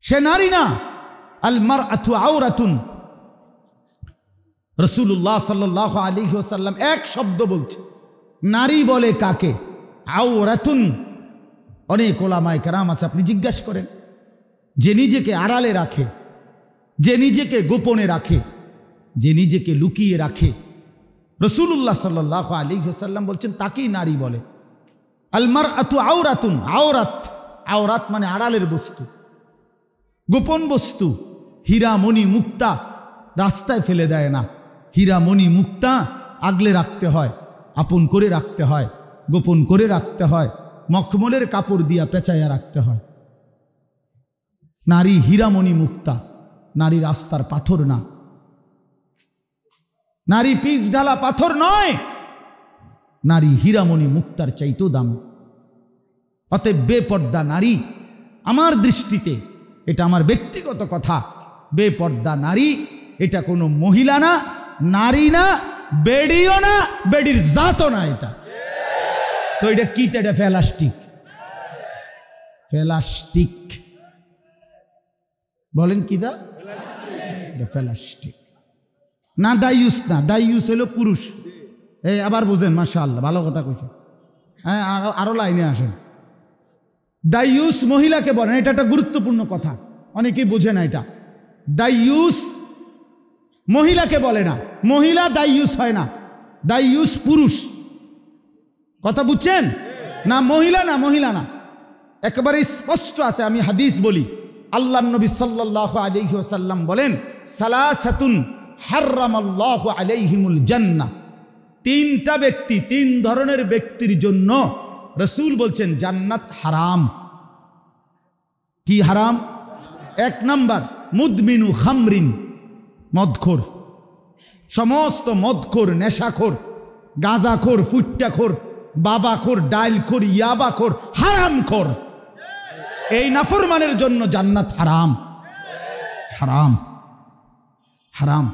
A: সে নারী না। আল মারআতু আওরাতুন, রাসূলুল্লাহ সাল্লাল্লাহু আলাইহি ওয়াসাল্লাম এক শব্দ বলছে। নারী বলে কাকে? আওরাতুন। অনেক ওলামায়ে কেরাম আছে, আপনি জিজ্ঞাসা করেন, যে নিজেকে আড়ালে রাখে, যে নিজেকে গোপনে রাখে, যে নিজেকে লুকিয়ে রাখে, রাসূলুল্লাহ সাল্লাল্লাহু আলাইহি ওয়াসাল্লাম বলছেন তাকেই নারী বলে। আল মারআতু আওরাতুন, আওরাত, আওরাত মানে আড়ালের বস্তু, গোপন বস্তু। হীরা মণি মুক্তা রাস্তায় ফেলে দেয় না, হীরা মণি মুক্তা আগলে রাখতে হয়, আপন করে রাখতে হয়, গোপন করে রাখতে হয়, মখমলের কাপড় দিয়া পেঁচাইয়া রাখতে হয়। নারী হীরামণি মুক্তা, নারী রাস্তার পাথর না, নারী পিচ ঢালা পাথর নয়, নারী হীরামণি মুক্তার চাইতেও দামি। অতএব বেপর্দা নারী আমার দৃষ্টিতে, এটা আমার ব্যক্তিগত কথা, বেপর্দা নারী এটা কোনো মহিলা না, নারী না, বেডিও না, বেডির জাতও না। এটা তো এটা কি? এটা ফেলাস্টিক। ফেলাস্টিক বলেন কি? দা এটা ফেলাস্টিক না, দাইয়ুস না। দাইয়ুস হলো পুরুষ। এই আবার বুঝেন, মাশাআল্লাহ, ভালো কথা কইছে। হ্যাঁ, আরো লাইনে আসেন। দাইয়ুস মহিলাকে বলেন, এটা একটা গুরুত্বপূর্ণ কথা, অনেকেই বোঝে না এটা। দাইয়ুস মহিলাকে বলে না, মহিলা দাইয়ুস হয় না, দাইয়ুস পুরুষ। কথা বুঝছেন না? মহিলা না, মহিলা না, একেবারে স্পষ্ট আছে। আমি হাদিস বলি, আল্লাহর নবী সাল্লাল্লাহু আলাইহি ওয়াসাল্লাম বলেন, সালাসাতুন হারামাল্লাহু আলাইহিমুল জান্নাহ। তিনটা ব্যক্তি, তিন ধরনের ব্যক্তির জন্য রাসূল বলছেন জান্নাত হারাম। কি হারাম? এক নাম্বার, মুদমিনু খামরিন, মদখোর। সমস্ত মদখোর, নেশাখোর, গাঁজাখোর, ফুট্টাখোর, বাবাখোর, ডাইলখোর, ইয়াবাখোর, হারামখোর। এই নাফরমানের জন্য জান্নাত হারাম। হারাম, হারাম।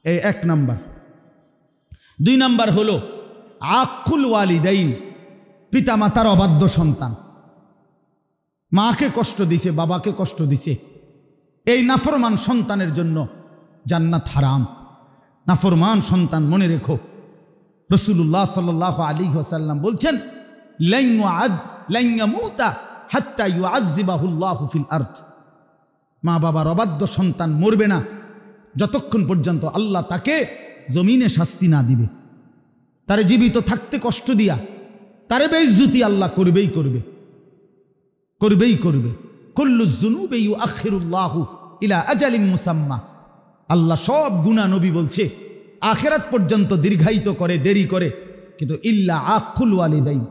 A: এই এক নাম্বার। দুই নাম্বার হলো আকুল ওয়ালিদাইন, পিতামাতার অবাধ্য সন্তান। মাকে কষ্ট দিছে, বাবাকে কষ্ট দিছে, এই নাফরমান সন্তানের জন্য জান্নাত হারাম। নাফরমান সন্তান, মনে রেখো, রাসূলুল্লাহ সাল্লাল্লাহু আলাইহি ওয়াসাল্লাম বলছেন, লান ইয়ামুতা হাত্তা ইউআযযিবাহুল্লাহু ফিল আরদ। মা বাবার অবাধ্য সন্তান মরবে না যতক্ষণ পর্যন্ত আল্লাহ তাকে জমিনে শাস্তি না দিবে। তারে জীবিত থাকতে কষ্ট দিয়া তারে বেইজ্জতি আল্লাহ করবেই করবে, করবেই করবে। কুল্লু যুনুবি ইউআখিরুল্লাহু ইলা আজালিন মুসাম্মা। আল্লাহ সব গুনাহ, নবী বলছে, আখিরাত পর্যন্ত দীর্ঘায়িত করে, দেরি করে, কিন্তু ইল্লা আকুল ওয়ালিদাইন,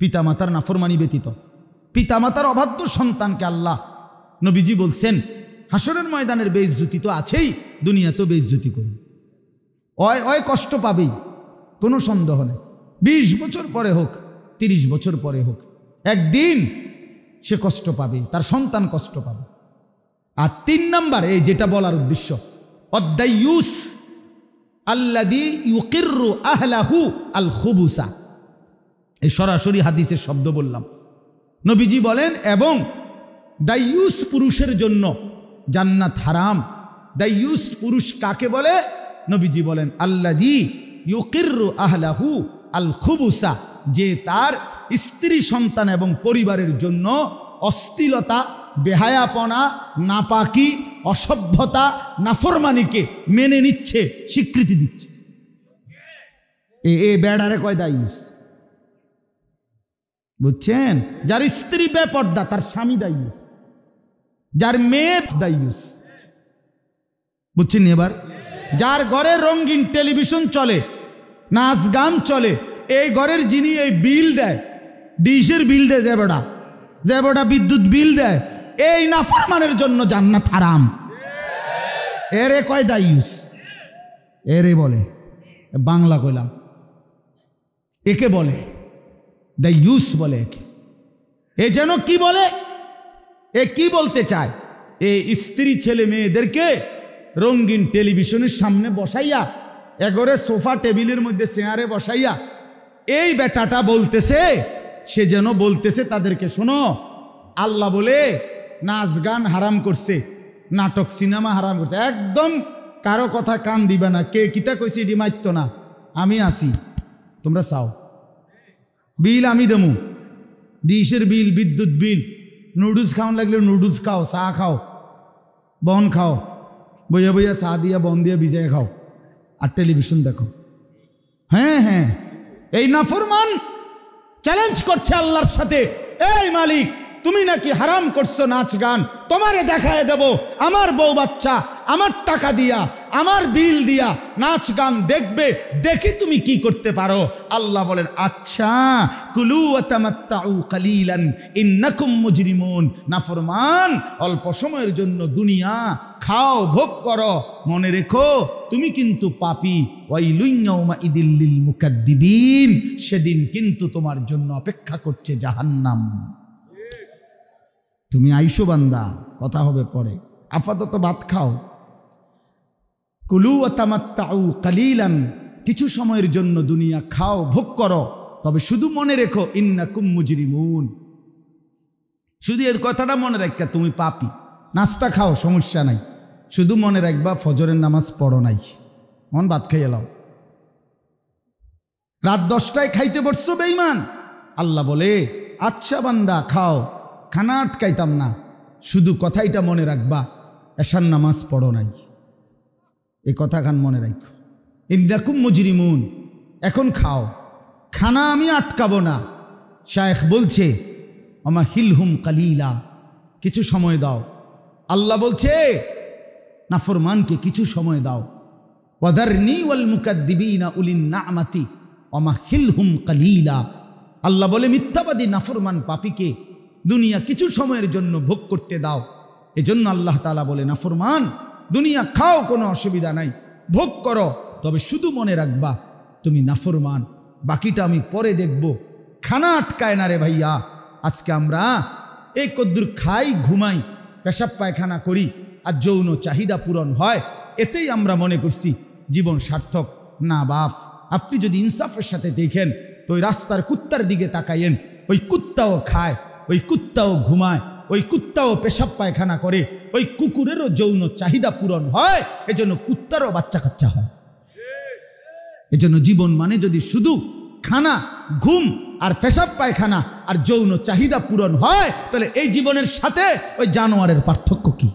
A: পিতামাতার নাফরমানি ব্যতীত। পিতামাতার অবাধ্য সন্তানকে আল্লাহ, নবীজি বলছেন, হাসরের ময়দানের বেইজ্জতি তো আছেই, দুনিয়াতেও বেইজ্জতি করবে। ওই কষ্ট পাবেই, কোনো সন্দেহ নেই। 20 বছর পরে হোক, 30 বছর পরে হোক, একদিন সে কষ্ট পাবে, তার সন্তান কষ্ট পাবে। আর 3 নাম্বার, এই যেটা বলার উদ্দেশ্য, অদ্দাইয়ুস আল্লাযী ইউকিররু আহলাহু আল খুবুসা। এই সরাসরি হাদিসের শব্দ বললাম। নবীজি বলেন, এবং দাইয়ুস পুরুষের জন্য জান্নাত হারাম। দাইয়ুস পুরুষ কাকে বলে? নবীজি বলেন, আল্লাযী ইউকিররু আহলাহু আল খুবুসা, যে তার স্ত্রী, সন্তান এবং পরিবারের জন্য অশ্লীলতা, বেহায়াপনা, নাপাকি, অসভ্যতা, নাফরমানিকে মেনে নিচ্ছে, স্বীকৃতি দিচ্ছে। এ বেড়ারে কয় দাইয়ুস। বুঝছেন? যার স্ত্রী বেপর্দা, তার স্বামী দাইয়ুস, যার মেয়ে দাইয়ুস। বুঝছেন? এবার যার ঘরে রঙিন টেলিভিশন চলে, নাচ গান চলে, এই ঘরের যিনি এই বিল দেয়, ডিশের বিল দেয়, যে বেটা বিদ্যুৎ বিল দেয়, এই নাফরমানের জন্য জান্নাত হারাম। এরে কয় দাইয়ুস। এরে বলে, বাংলা কইলাম, একে বলে দাইয়ুস বলে। একে এ যেন কি বলে, এ কি বলতে চায়? এই স্ত্রী ছেলে মেয়েদেরকে রঙিন টেলিভিশনের সামনে বসাইয়া, এগরে সোফা টেবিলের মধ্যে চেয়ারে বসাইয়া, এই বেটাটা বলতেছে, সে যেন বলতেছে তাদেরকে, শোনো, আল্লাহ বলে নাচ গান হারাম করছে, নাটক সিনেমা হারাম করছে। একদম কারো কথা কান দিবে না। কে কিতা কইছে এটি মাইতো না, আমি আসি, তোমরা চাও বিল আমি দেমু, ডিশের বিল, বিদ্যুৎ বিল, নুডলস খাওয়ান লাগলে নুডলস খাও, চা খাও, বন খাও, বইয়া বইয়া চা দিয়া বন দিয়া ভিজায় খাও, আর টেলিভিশন দেখো। হ্যাঁ হ্যাঁ, এই নাফরমান চ্যালেঞ্জ করছে আল্লাহর সাথে, এই মালিক, তুমি নাকি হারাম করছো নাচ গান, তোমারে দেখায় দেব আমার বউ বাচ্চা আমার টাকা দিয়া আমার বিল দিয়া নাচ গান দেখবে, দেখে তুমি কি করতে পারো। আল্লাহ বলেন আচ্ছা, কুলু ওয়া তামাত্তাউ কালিলান ইন্নাকুম মুজরিমুন, নাফরমান অল্প সময়ের জন্য দুনিয়া খাও, ভোগ করো, মনে রেখো তুমি কিন্তু পাপী। ওয়াইলুন ইয়াউমাইদিল লিল মুকাদ্দিবিন, সেদিন কিন্তু তোমার জন্য অপেক্ষা করছে জাহান্নাম। তুমি আইসো বান্দা, কথা হবে পরে, আপাতত ভাত খাও। কুলু ওয়া তামাত্তাউ কালিলান, কিছু সময়ের জন্য দুনিয়া খাও, ভোগ করো, তবে শুধু মনে রেখো ইন্নাকুম মুজরিমুন। শুধু এর কথাটা মনে রাখবা, তুমি পাপী। নাস্তা খাও, সমস্যা নাই, শুধু মনে রাখবা ফজরের নামাজ পড়ো নাই, মন ভাত খাইয়ে লাও। রাত 10টায় খাইতে বসছো বেঈমান, আল্লাহ বলে আচ্ছা বান্দা খাও, খানা আটকাইতাম না, শুধু কথাইটা মনে রাখবা এশার নামাজ পড়ো নাই। এই কথা খান মনে রাখো, ইন্নাকুম মুজরিমুন। এখন খাও, খানা আমি আটকাবো না। শায়েখ বলছে আমা হিলহুম কালিলা, কিছু সময় দাও। আল্লাহ বলছে নাফরমানকে কিছু সময় দাও। ওয়াদারনি ওয়াল মুকাদ্দিবিনা উলিন নামাতি আমা হিলহুম কালিলা। আল্লাহ বলে মিথ্যাবাদী নাফরমান পাপীকে দুনিয়া কিছু সময়ের জন্য ভোগ করতে দাও। এজন্য আল্লাহ তাআলা বলে নাফরমান দুনিয়া খাও, কোনো অসুবিধা নাই, ভোগ করো, তবে শুধু মনে রাখবা তুমি নাফরমান, বাকিটা আমি পরে দেখব। খানা আটকায় না রে ভাইয়া। আজকে আমরা এই কদ্দুর খাই, ঘুমাই, পেশাব পায়খানা করি, আর যৌন চাহিদা পূরণ হয়, এতেই আমরা মনে করছি জীবন সার্থক। না বাপ, আপনি যদি ইনসাফের সাথে দেখেন তো ওই রাস্তার কুত্তার দিকে তাকাইয়েন, ওই কুত্তাও খায়, ওই কুত্তাও ঘুমায়, ওই কুত্তাও পেশাব পায়খানা করে, ওই কুকুরেরও যৌন চাহিদা পূরণ হয়, এজন্য কুত্তারও বাচ্চা কাচ্চা হয়। এজন্য জীবন মানে যদি শুধু খানা, ঘুম আর পেশাব পায়খানা আর যৌন চাহিদা পূরণ হয়, তাহলে এই জীবনের সাথে ওই জানোয়ারের পার্থক্য কি?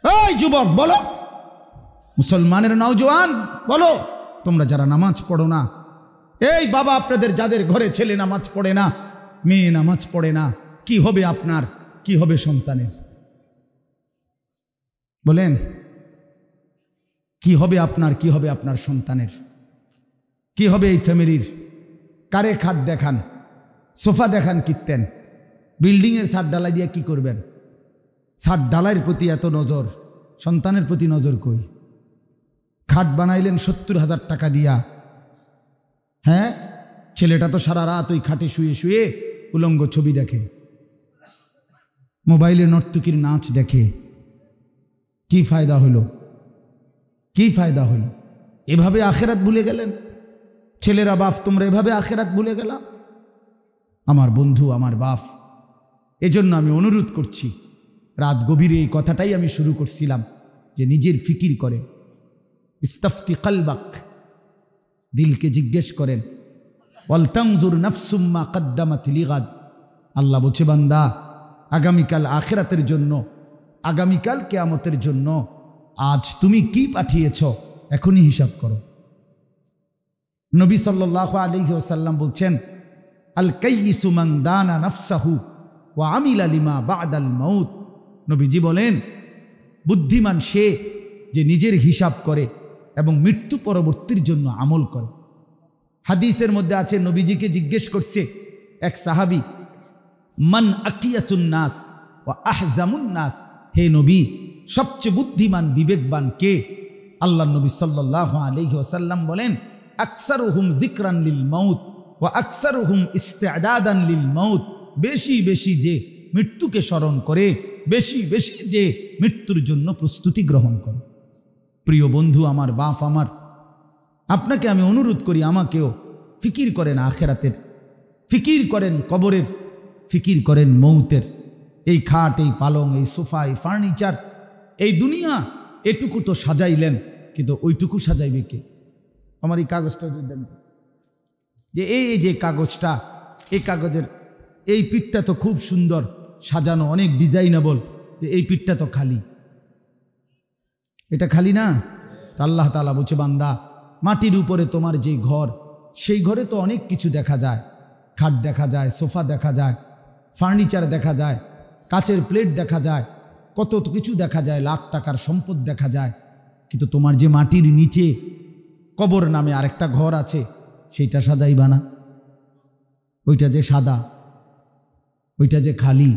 A: ওই যুবক বলো, মুসলমানের নওজোয়ান বলো, তোমরা যারা নামাজ পড়ো না, এই বাবা আপনাদের যাদের ঘরে ছেলে নামাজ পড়ে না, মেয়ে নামাজ পড়ে না, কি হবে আপনার, কি হবে সন্তানের? বলেন কি হবে আপনার, কি হবে আপনার সন্তানের, কি হবে এই ফ্যামিলির? কারে খাট দেখান, সোফা দেখান কিনতেন, বিল্ডিংয়ের ছাদ ডালাই দিয়ে কি করবেন? ছাদ ডালাইয়ের প্রতি এত নজর, সন্তানের প্রতি নজর কই? খাট বানাইলেন 70,000 টাকা দিয়া, হ্যাঁ, ছেলেটা তো সারা রাত ওই খাটে শুয়ে শুয়ে উলঙ্গ ছবি দেখে, মোবাইলে নর্তকীর নাচ দেখে, কি ফায়দা হলো? কি ফায়দা হলো? এভাবে আখেরাত ভুলে গেলেন ছেলেরা। বাপ তোমরা এভাবে আখেরাত ভুলে গেলাম। আমার বন্ধু, আমার বাপ, এজন্য আমি অনুরোধ করছি, রাত গভীরে এই কথাটাই আমি শুরু করছিলাম যে নিজের ফিকির করে, ইস্তাফতি কলবাক, দিলকে জিজ্ঞেস করেন, ওয়ালতানজুর নাফসুম মা কদ্দামাত লিগাদ। আল্লাহ বলছে বান্দা আগামীকাল আখেরাতের জন্য, আগামীকাল কিয়ামতের জন্য আজ তুমি কি পাঠিয়েছ এখনই হিসাব করো। নবী সাল্লাল্লাহু আলাইহি ওয়াসাল্লাম বলছেন আল কাইয়িসু মান দানা নাফসাহু ওয়া আমিলা লিমা বা'দাল মাউত। নবীজি বলেন বুদ্ধিমান সে যে নিজের হিসাব করে এবং মৃত্যু পরবর্তীর জন্য আমল করে। হাদিসের মধ্যে আছে, নবীজিকে জিজ্ঞেস করছে এক সাহাবী, মান আকিয়াসুন নাস ওয়া আহজামুন নাস, হে নবী সবচেয়ে বুদ্ধিমান বিবেকবান কে? আল্লাহ নবী সাল্লাল্লাহু আলাইহি ওয়াসাল্লাম বলেন আকসারুহুম যিকরান লিল মাউত ওয়া আকসারুহুম ইস্তি'দাদান লিল মাউত। বেশি বেশি যে মৃত্যুকে স্মরণ করে, বেশি বেশি যে মৃত্যুর জন্য প্রস্তুতি গ্রহণ করে। প্রিয় বন্ধু আমার, বাপ আমার, আপনাকে আমি অনুরোধ করি আমাকেও ফিকির করেন আখেরাতের, ফিকির করেন কবরের, ফিকির করেন মৌতের। এই খাট, এই পালং, এই সোফা, এই ফার্নিচার, এই দুনিয়া এটুকু তো সাজাইলেন, কিন্তু ওইটুকু সাজাইবে কে? আমার এই কাগজটা দেন যে এই যে কাগজটা, এই কাগজের এই পিঠটা তো খুব সুন্দর সাজানো, অনেক ডিজাইনেবল, এই পিঠটা তো খালি, এটা খালি না? তো আল্লাহ তাআলা বলছে বান্দা মাটির উপরে তোমার যে ঘর, সেই ঘরে তো অনেক কিছু দেখা যায়, খাট দেখা যায়, সোফা দেখা যায়, ফার্নিচার দেখা যায়, কাচের প্লেট দেখা যায়, কত কিছু দেখা যায়, লাখ টাকার সম্পদ দেখা যায়, কিন্তু তোমার যে মাটির নিচে কবর নামে আরেকটা ঘর আছে সেইটা সাজাইবা না? ওইটা যে সাদা, ওইটা যে খালি,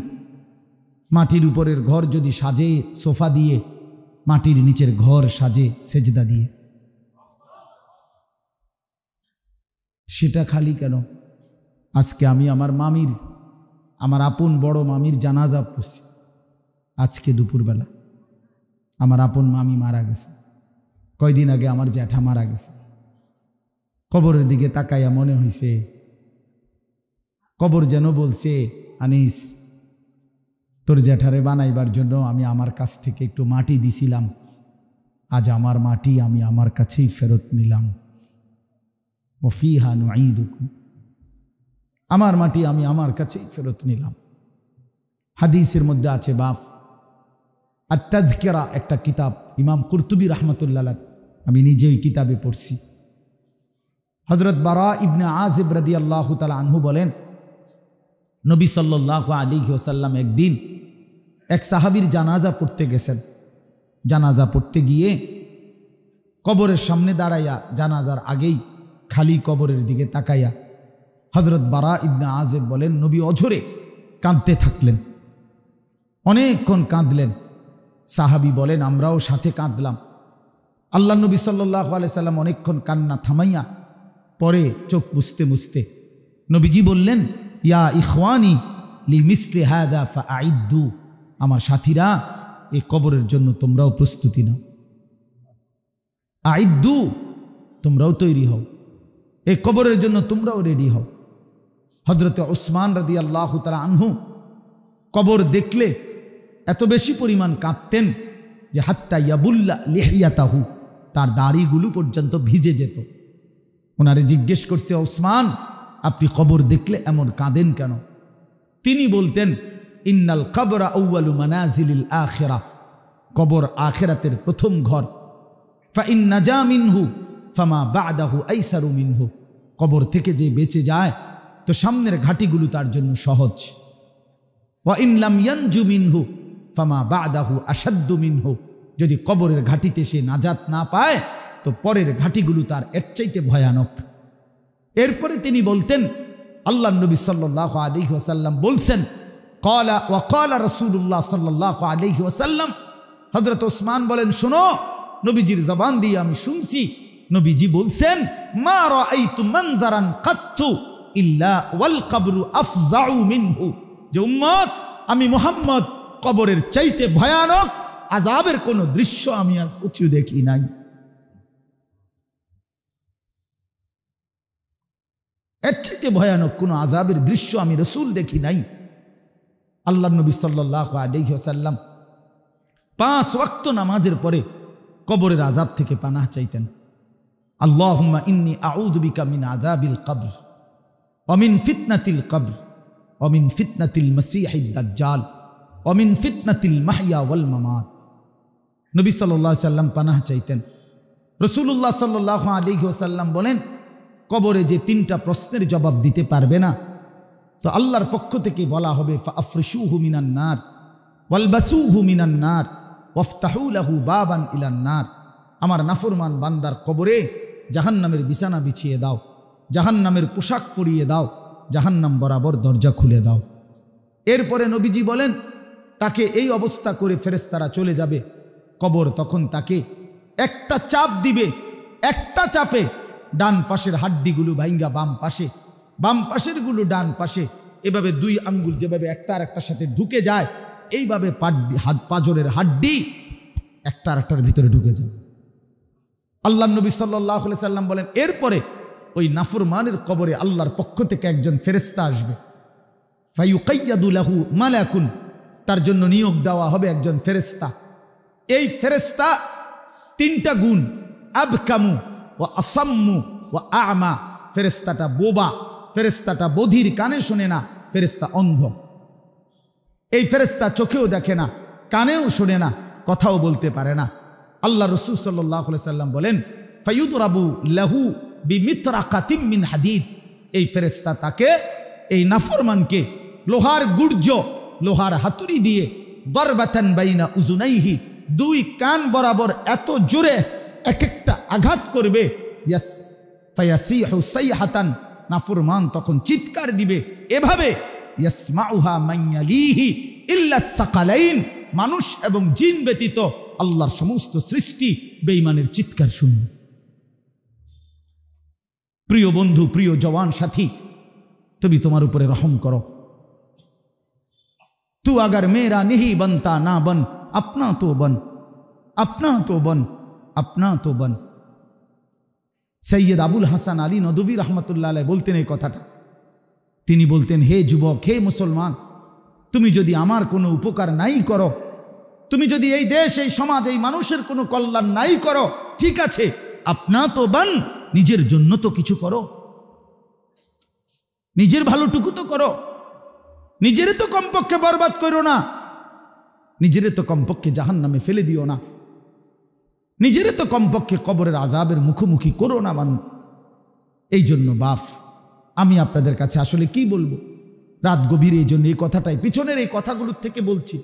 A: মাটির উপরের ঘর যদি সাজে সোফা দিয়ে, মাটির নিচের ঘর সাজে সেজদা দিয়ে, সেটা খালি কেন? আজকে আমি আমার মামির, আমার আপন বড় মামির জানাজা পড়ছি আজকে দুপুরবেলা। আমার আপন মামি মারা গেছে, কয়দিন আগে আমার জ্যাঠা মারা গেছে। কবরের দিকে তাকাইয়া মনে হয়েছে কবর যেন বলছে, আনিস তোর জ্যাঠারে বানাইবার জন্য আমি আমার কাছ থেকে একটু মাটি দিছিলাম, আজ আমার মাটি আমি আমার কাছেই ফেরত নিলাম। ওয়াফিহা নুঈদুকুম, আমার মাটি আমি আমার কাছেই ফেরত নিলাম। হাদিসের মধ্যে আছে বাপ আত-তাযকিরা, একটা কিতাব ইমাম কুরতুবী রাহমাতুল্লাহ আলাইহি, আমি নিজেই কিতাবে পড়ছি। হযরত বারা ইবনে আযিব রাদিয়াল্লাহু তাআলা আনহু বলেন, নবী সাল্লাল্লাহু আলাইহি ওয়াসাল্লাম একদিন এক সাহাবীর জানাজা পড়তে গেছেন। জানাজা পড়তে গিয়ে কবরের সামনে দাঁড়াইয়া, জানাজার আগেই খালি কবরের দিকে তাকাইয়া হযরত বারা ইবনে আযিব বলেন, নবী অঝরে কাঁদতে থাকলেন, অনেকক্ষণ কাঁদলেন। সাহাবী বলেন, আমরাও সাথে কাঁদলাম। আল্লাহ নবী সাল্লাল্লাহু আলাইহি সাল্লাম অনেকক্ষণ কান্না থামাইয়া পরে চোখ মুছতে মুছতে নবীজি বললেন, ইয়া ইখওয়ানি লিমিসলি হাদা ফাআইদ্দু, আমার সাথীরা এই কবরের জন্য তোমরাও প্রস্তুতি নাও। আইদ্দু, তোমরাও তৈরি হও, এই কবরের জন্য তোমরাও রেডি হও। হযরতে উসমান রাদিয়াল্লাহু তাআলা আনহু কবর দেখলে এত বেশি পরিমাণ কাঁদতেন যে হাত্তা ইয়াবুল্লা লিহিয়াতাহু, তার দাড়িগুলো পর্যন্ত ভিজে যেত। ওনারে জিজ্ঞেস করছে, উসমান আপনি কবর দেখলে এমন কাঁদেন কেন? তিনি বলতেন, ইন্নাল কবরা আউয়ালু মানাজিলিল আখিরা, কবর আখিরাতের প্রথম ঘর। ফা ইন নাজা মিনহু ফামা বা'দাহু আইসারু মিনহু, কবর থেকে যে বেঁচে যায় তো সামনের ঘাটিগুলো তার জন্য সহজ। ওয়া ইন লাম ইয়ানজু মিনহু ফামা বা'দাহু আশাদ্দু মিনহু, যদি কবরের ঘাটিতে সে নাজাত না পায় তো পরের ঘাটিগুলো তার এর চাইতে ভয়ানক। এরপরে তিনি বলতেন, আল্লাহর নবী সাল্লাল্লাহু আলাইহি ওয়াসাল্লাম বলছেন, ক্বালা ওয়া ক্বালা রাসূলুল্লাহ সাল্লাল্লাহু আলাইহি ওয়াসাল্লাম, হযরত ওসমান বলেন, শোনো, নবীজির জবান দিয়ে আমি শুনছি, নবীজি বলছেন, মা রাআইতু মানজারান কাত্তু ইল্লা ওয়াল কবরু আফজাউ মিনহু, যে উম্মত আমি মুহাম্মদ কবরের চাইতে ভয়ানক আযাবের কোন দৃশ্য আমি আর কোথাও দেখি নাই। এর চাইতে ভয়ানক কোন আযাবের দৃশ্য আমি রাসূল দেখি নাই। আল্লাহর নবী সাল্লাল্লাহু আলাইহি ওয়াসাল্লাম 5 ওয়াক্ত নামাজের পরে কবরের আযাব থেকে পানাহ চাইতেন। আল্লাহুম্মা ইন্নী আউযু বিকা মিন আযাবিল কবর ওয়া মিন ফিতনাতিল কবর ওয়া মিন ফিতনাতিল মাসীহিদ দাজ্জাল ওয়া মিন ফিতনাতিল মাহইয়া ওয়াল মামাত। নবী সাল্লাল্লাহু আলাইহি ওয়াসাল্লাম পানাহ চাইতেন। রাসূলুল্লাহ সাল্লাল্লাহু আলাইহি ওয়াসাল্লাম বলেন, কবরে যে 3টা প্রশ্নের জবাব দিতে পারবে না তো আল্লাহর পক্ষ থেকে বলা হবে, ফাআফরিশুহু মিনান নার ওয়ালবাসুহু মিনান নার ওয়াফতাহু লাহু বাবান ইলান নার, আমার নাফরমান বান্দার কবরে জাহান্নামের বিছানা বিছিয়ে দাও, জাহান্নামের পোশাক পরিয়ে দাও, জাহান্নাম বরাবর দরজা খুলে দাও। এরপরে নবীজি বলেন, তাকে এই অবস্থা করে ফেরেশতারা চলে যাবে। কবর তখন তাকে একটা চাপ দিবে, একটা চাপে ডান পাশের হাড্ডিগুলো ভাঙ্গা বাম পাশে, বাম পাশের গুলো ডান পাশে, এভাবে 2 আঙ্গুল যেভাবে একটা আর একটার সাথে ঢুকে যায়, এইভাবে পাজরের হাড্ডি একটা আর একটার ভিতরে ঢুকে যায়। আল্লাহ নবী সাল্লাল্লাহু আলাইহি সাল্লাম বলেন, এরপরে ওই নাফরমানের কবরে আল্লাহর পক্ষ থেকে একজন ফেরেশতা আসবে। ফায়ুকাইয়াদু লাহু মালাকুন, তার জন্য নিয়োগ দেওয়া হবে একজন ফেরেশতা। এই ফেরেশতা 3টা গুণ, আবকামু ওয়া আসাম্মু ওয়া আ'মা, ফেরেশতাটা বোবা, ফেরেশতাটা বধির, কানে শোনে না, ফেরেশতা অন্ধ। এই ফেরেশতা চোখেও দেখে না, কানেও শোনে না, কথাও বলতে পারে না। আল্লাহ রাসূল সাল্লাল্লাহু আলাইহি সাল্লাম বলেন, ফায়ুদরাবু লাহু বিমিতরাকাতিম মিন হাদিদ, এই ফেরেশতা তাকে, এই নাফরমানকে লোহার গুর্জ, লোহার হাতুড়ি দিয়ে দরবাতান বাইনা উযুনাইহি, দুই কান বরাবর এত জোরে এক একটা আঘাত করবে, ইয়াস ফায়াসিহু সাইহাতান, নাফরমান তখন চিৎকার দিবে এভাবে, ইয়াসমাউহা মান ইয়ালিহি ইল্লা সাকালাইন, মানুষ এবং জিন ব্যতীত আল্লাহর সমস্ত সৃষ্টি বেঈমানের চিৎকার শুনবে। প্রিয় বন্ধু, প্রিয় জওয়ান সাথী, তুমি তোমার উপরে রহম করো। তু আগার মেরা नहीं बनता ना बन, अपना तो बन, अपना तो बन, अपना तो बन। সৈয়দ আবুল হাসান আলী নদভী রহমতুল্লাহ আলাইহি বলতেন এই কথাটা। তিনি বলতেন, হে যুবক, হে মুসলমান, তুমি যদি আমার কোনো উপকার নাই করো, তুমি যদি এই দেশ, এই সমাজ, এই মানুষের কোনো কল্যাণ নাই করো, ঠিক আছে, আপনা তো বান, নিজের জন্য তো কিছু করো, নিজের ভালোটুকু তো করো, নিজেরে তো কমপক্ষে বরবাদ করো না, নিজেরে তো কমপক্ষে জাহান্নামে ফেলে দিও না, নিজেরে তো কমপক্ষে কবরের আযাবের মুখোমুখি করো না বান। এই জন্য বাপ, আমি আপনাদের কাছে আসলে কি বলবো, রাত গভীর এই জন্য এই কথাটাই, পিছনের এই কথাগুলোর থেকে বলছি,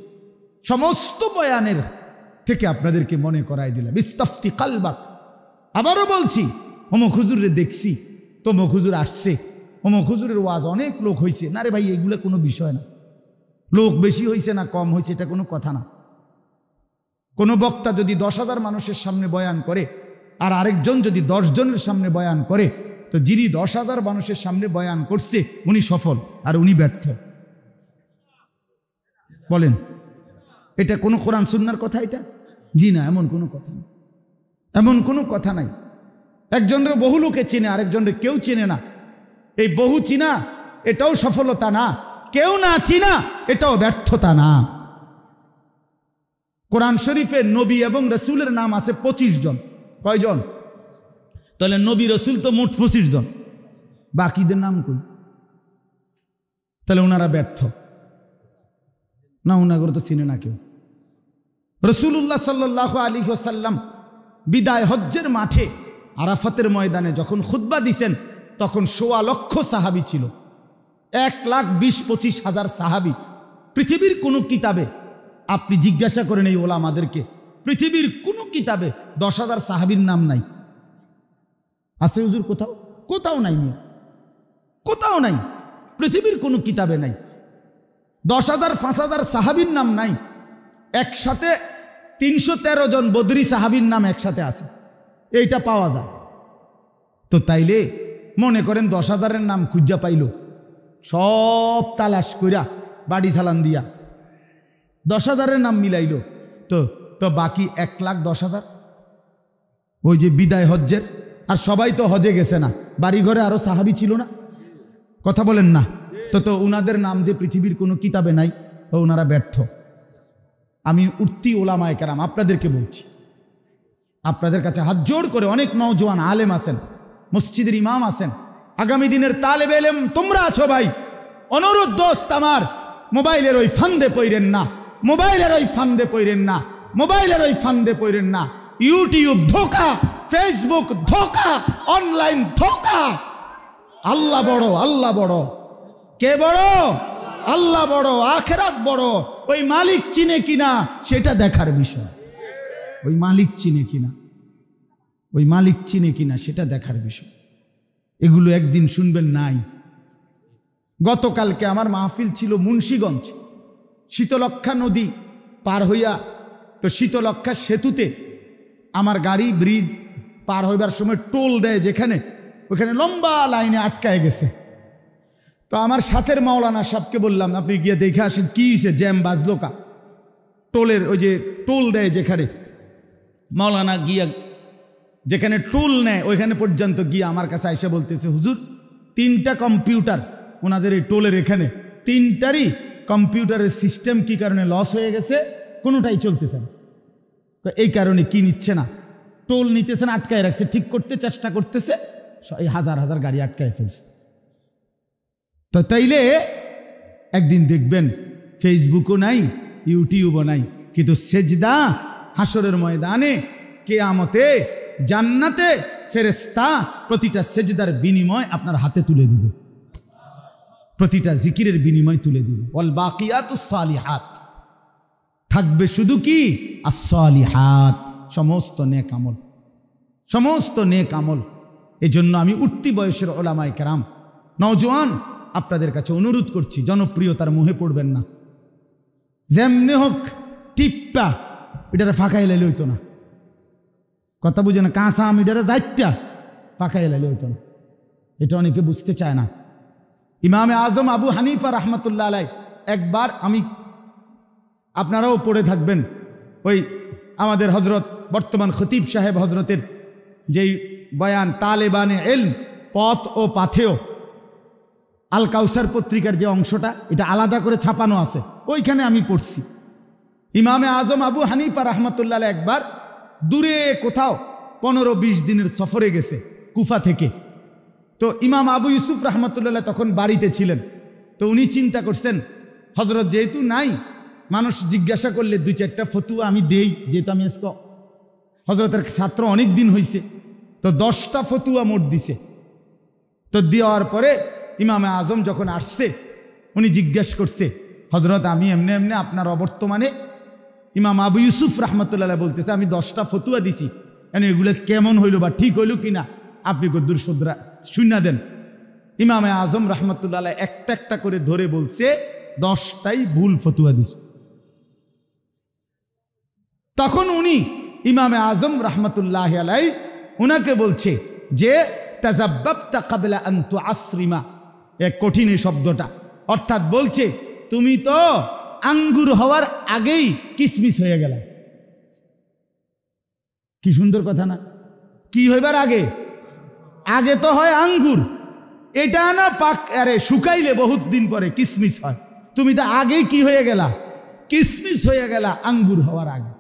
A: সমস্ত বয়ানের থেকে আপনাদেরকে মনে করাই দিলাম, ইস্তাফতি কালবাক। আবারও বলছি, অমুক হুজুরে দেখছি, তমুক হুজুর আসছে, অমুক হুজুরের ওয়াজ অনেক লোক হয়েছে, না রে ভাই, এগুলো কোনো বিষয় না। লোক বেশি হয়েছে না কম হয়েছে এটা কোনো কথা না। কোনো বক্তা যদি 10,000 মানুষের সামনে বয়ান করে আর আরেকজন যদি 10 জনের সামনে বয়ান করে, তো যিনি 10,000 মানুষের সামনে বয়ান করছে উনি সফল আর উনি ব্যর্থ। বলেন, এটা কোনো কোরআন সুন্নাহর কথা? এটা জি না, এমন কোনো কথা না, এমন কোনো কথা নাই। একজনের বহু লোকে চেনে, আরেকজনের কেউ চেনে না। এই বহু চিনা এটাও সফলতা না, কেউ না চিনা এটাও ব্যর্থতা না। কোরআন শরীফে নবী এবং রসুলের নাম আছে 25 জন। কয়জন? তাহলে নবী রসুল তো মোট 25 জন, বাকিদের নাম কই? তাহলে ওনারা ব্যর্থ না, ওনাগর তো চিনে না কেউ। রসুল্লাহ সাল্লাল্লাহু আলাইহি ওয়াসাল্লাম বিদায় হজ্জের মাঠে আরাফাতের ময়দানে যখন খুতবা দিছেন, তখন 1.25 লক্ষ সাহাবী ছিল, 1,20,25,000 সাহাবী। পৃথিবীর কোনো কিতাবে আপনি জিজ্ঞাসা করেন এই ওলামাদেরকে, পৃথিবীর কোনো কিতাবে 10,000 সাহাবীর নাম নাই। আছে হুজুর? কোথাও কোথাও নাই, কোথাও নাই, পৃথিবীর কোনো কিতাবে নাই। 10,000 5,000 সাহাবীর নাম নাই। একসাথে 313 জন বদরি সাহাবীর নাম একসাথে আছে, এইটা পাওয়া যায়। তো তাইলে মনে করেন 10,000-এর নাম খুঁজা পাইল, সব তালাশ কইরা বাড়ি চালান দিয়া 10,000-এর নাম মিলাইল, তো বাকি 1,10,000 ওই যে বিদায় হজ্জের। আর সবাই তো হজে গেছে না, বাড়ি ঘরে আরো সাহাবী ছিল না, কথা বলেন না? তো উনাদের নাম যে পৃথিবীর কোনো কিতাবে নাই, তো ওনারা ব্যর্থ। আমি উঠতি ওলামায়ে কেরাম আপনাদেরকে বলছি, আপনাদের কাছে হাত জোড় করে, অনেক নওজোয়ান আলেম আছেন, মসজিদের ইমাম আছেন, আগামী দিনের তালেবে ইলম তোমরা আছো ভাই, অনুরোধ দোস্ত আমার, মোবাইলের ওই ফান্দে পইরেন না, মোবাইলের ওই ফান্দে পইরেন না, মোবাইলের ওই ফান্দে পইরেন না। ইউটিউব ধোকা, ফেসবুক ধোকা, অনলাইন ধোকা। আল্লাহ বড়, আল্লাহ বড়। কে বড়? আল্লাহ বড়, আখিরাত বড়। ওই মালিক চিনে কিনা সেটা দেখার বিষয়, ওই মালিক চিনে কিনা, ওই মালিক চিনে কিনা সেটা দেখার বিষয়। এগুলো একদিন শুনবেন নাই। গতকালকে আমার মাহফিল ছিল মুন্সিগঞ্জ, শীতলক্ষা নদী পার হইয়া, তো শীতলক্ষা সেতুতে আমার গাড়ি ব্রিজ পার হইবার সময় টোল দেয় যেখানে, ওখানে লম্বা লাইনে আটকায় গেছে। তো আমার সাথের মাওলানা সাহেবকে বললাম, আপনি গিয়ে দেখে আসেন কি হয়েছে, জ্যাম বাজলো কা টোলের, ওই যে টোল দেয় যেখানে। মাওলানা গিয়া যেখানে টোল নেয় ওইখানে পর্যন্ত গিয়ে আমার কাছে এসে বলতেছে, হুজুর 3টা কম্পিউটার ওনাদের এই টোলের এখানে, 3টারই কম্পিউটারের সিস্টেম কি কারণে লস হয়ে গেছে, কোনোটাই চলতেছে না। এই কারণে কি নিচ্ছে না, টোল নিতেছে না, আটকায় রাখছে, ঠিক করতে চেষ্টা করতেছে, এই হাজার হাজার গাড়ি আটকায় ফেলছে। তো তাইলে একদিন দেখবেন ফেসবুকও নাই, ইউটিউবও নাই, কিন্তু সেজদা হাসরের ময়দানে, কিয়ামতে, জান্নাতে ফেরেশতা প্রতিটা সেজদার বিনিময় আপনার হাতে তুলে দিবে, প্রতিটা জিকিরের বিনিময় তুলে দিবে। ওয়াল বাকিয়াতুস সালিহাত, থাকবে শুধু কি as-salihat, সমস্ত নেক আমল, সমস্ত নেক আমল। এজন্য আমি উঠতি বয়সের ওলামায়ে কেরাম, নওজোয়ান, আপনাদের কাছে অনুরোধ করছি, জনপ্রিয়তার মোহে পড়বেন না। যেমনি হোক টিপ্পা এটারে ফাঁকাই লাইলে হইতো না, কথা বুঝে না, কাঁচা আম এটারে যাইতা ফাঁকাই লাইলে হইতো না, এটা অনেকে বুঝতে চায় না। ইমামে আজম আবু হানিফা রহমতুল্লাহ আলাই একবার, আমি আপনারাও পড়ে থাকবেন, ওই আমাদের হজরত বর্তমান খতিব সাহেব হজরতের যেই বয়ান তালেবানে এলম, পথ ও পাথেয়, আল কাউসার পত্রিকার যে অংশটা, এটা আলাদা করে ছাপানো আছে, ওইখানে আমি পড়ছি। ইমামে আজম আবু হানিফা রহমতুল্লাহ একবার দূরে কোথাও 15-20 দিনের সফরে গেছে কুফা থেকে। তো ইমাম আবু ইউসুফ রহমতুল্লাহ তখন বাড়িতে ছিলেন। তো উনি চিন্তা করছেন, হজরত যেহেতু নাই, মানুষ জিজ্ঞাসা করলে 2-4টা ফতুয়া আমি দেই, যেহেতু আমি আজকে হজরতের ছাত্র অনেক দিন হয়েছে, তো 10টা ফতুয়া মোট দিছে। তো দেওয়ার পরে ইমামে আজম যখন আসছে, উনি জিজ্ঞেস করছে, হজরত আমি এমনি এমনি আপনার অবর্তমানে, ইমাম আবু ইউসুফ রহমতুল্লাহ বলতেছে আমি 10টা ফতুয়া দিছি, এগুলো কেমন হইল বা ঠিক হইল কিনা আপনি কদ্দুর শুদ্ধরা শুনা দেন। ইমামে আজম রহমতুল্লাহ একটা একটা করে ধরে বলছে 10টাই ভুল ফতুয়া দিছে। তখন উনি ইমামে আজম রহমতুল্লাহ আলাই উনাকে বলছে যে তাজাব্বাবতা ক্বাবলা আন তুআসরিমা, এক কঠিন এই শব্দটা, অর্থাৎ বলছে তুমি তো আঙ্গুর হওয়ার আগেই কিসমিস হয়ে গেল। কি সুন্দর কথা না? কি হইবার আগে? আগে তো হয় আঙ্গুর, এটা না পাক আরে শুকাইলে বহুত দিন পরে কিসমিস হয়, তুমি তো আগেই কি হয়ে গেলা? কিসমিস হয়ে গেলা আঙ্গুর হওয়ার আগে,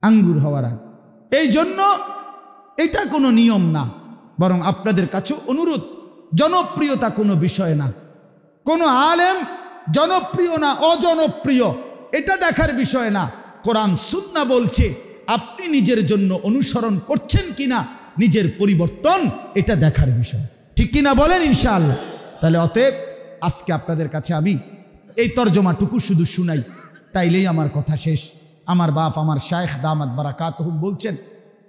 A: আঙ্গুর হওয়ার আগে। এই জন্য এটা কোনো নিয়ম না, বরং আপনাদের কাছে অনুরোধ, জনপ্রিয়তা কোনো বিষয় না, কোনো আলেম জনপ্রিয় না অজনপ্রিয় এটা দেখার বিষয় না। কোরআন সুন্নাহ বলছে আপনি নিজের জন্য অনুসরণ করছেন কিনা, নিজের পরিবর্তন, এটা দেখার বিষয়, ঠিক কিনা বলেন ইনশাআল্লাহ। তাহলে অতএব আজকে আপনাদের কাছে আমি এই তর্জমাটুকু শুধু শুনাই, তাইলেই আমার কথা শেষ। আমার বাপ আমার শায়েখ দামাত বারাকাতুহুম বলছেন,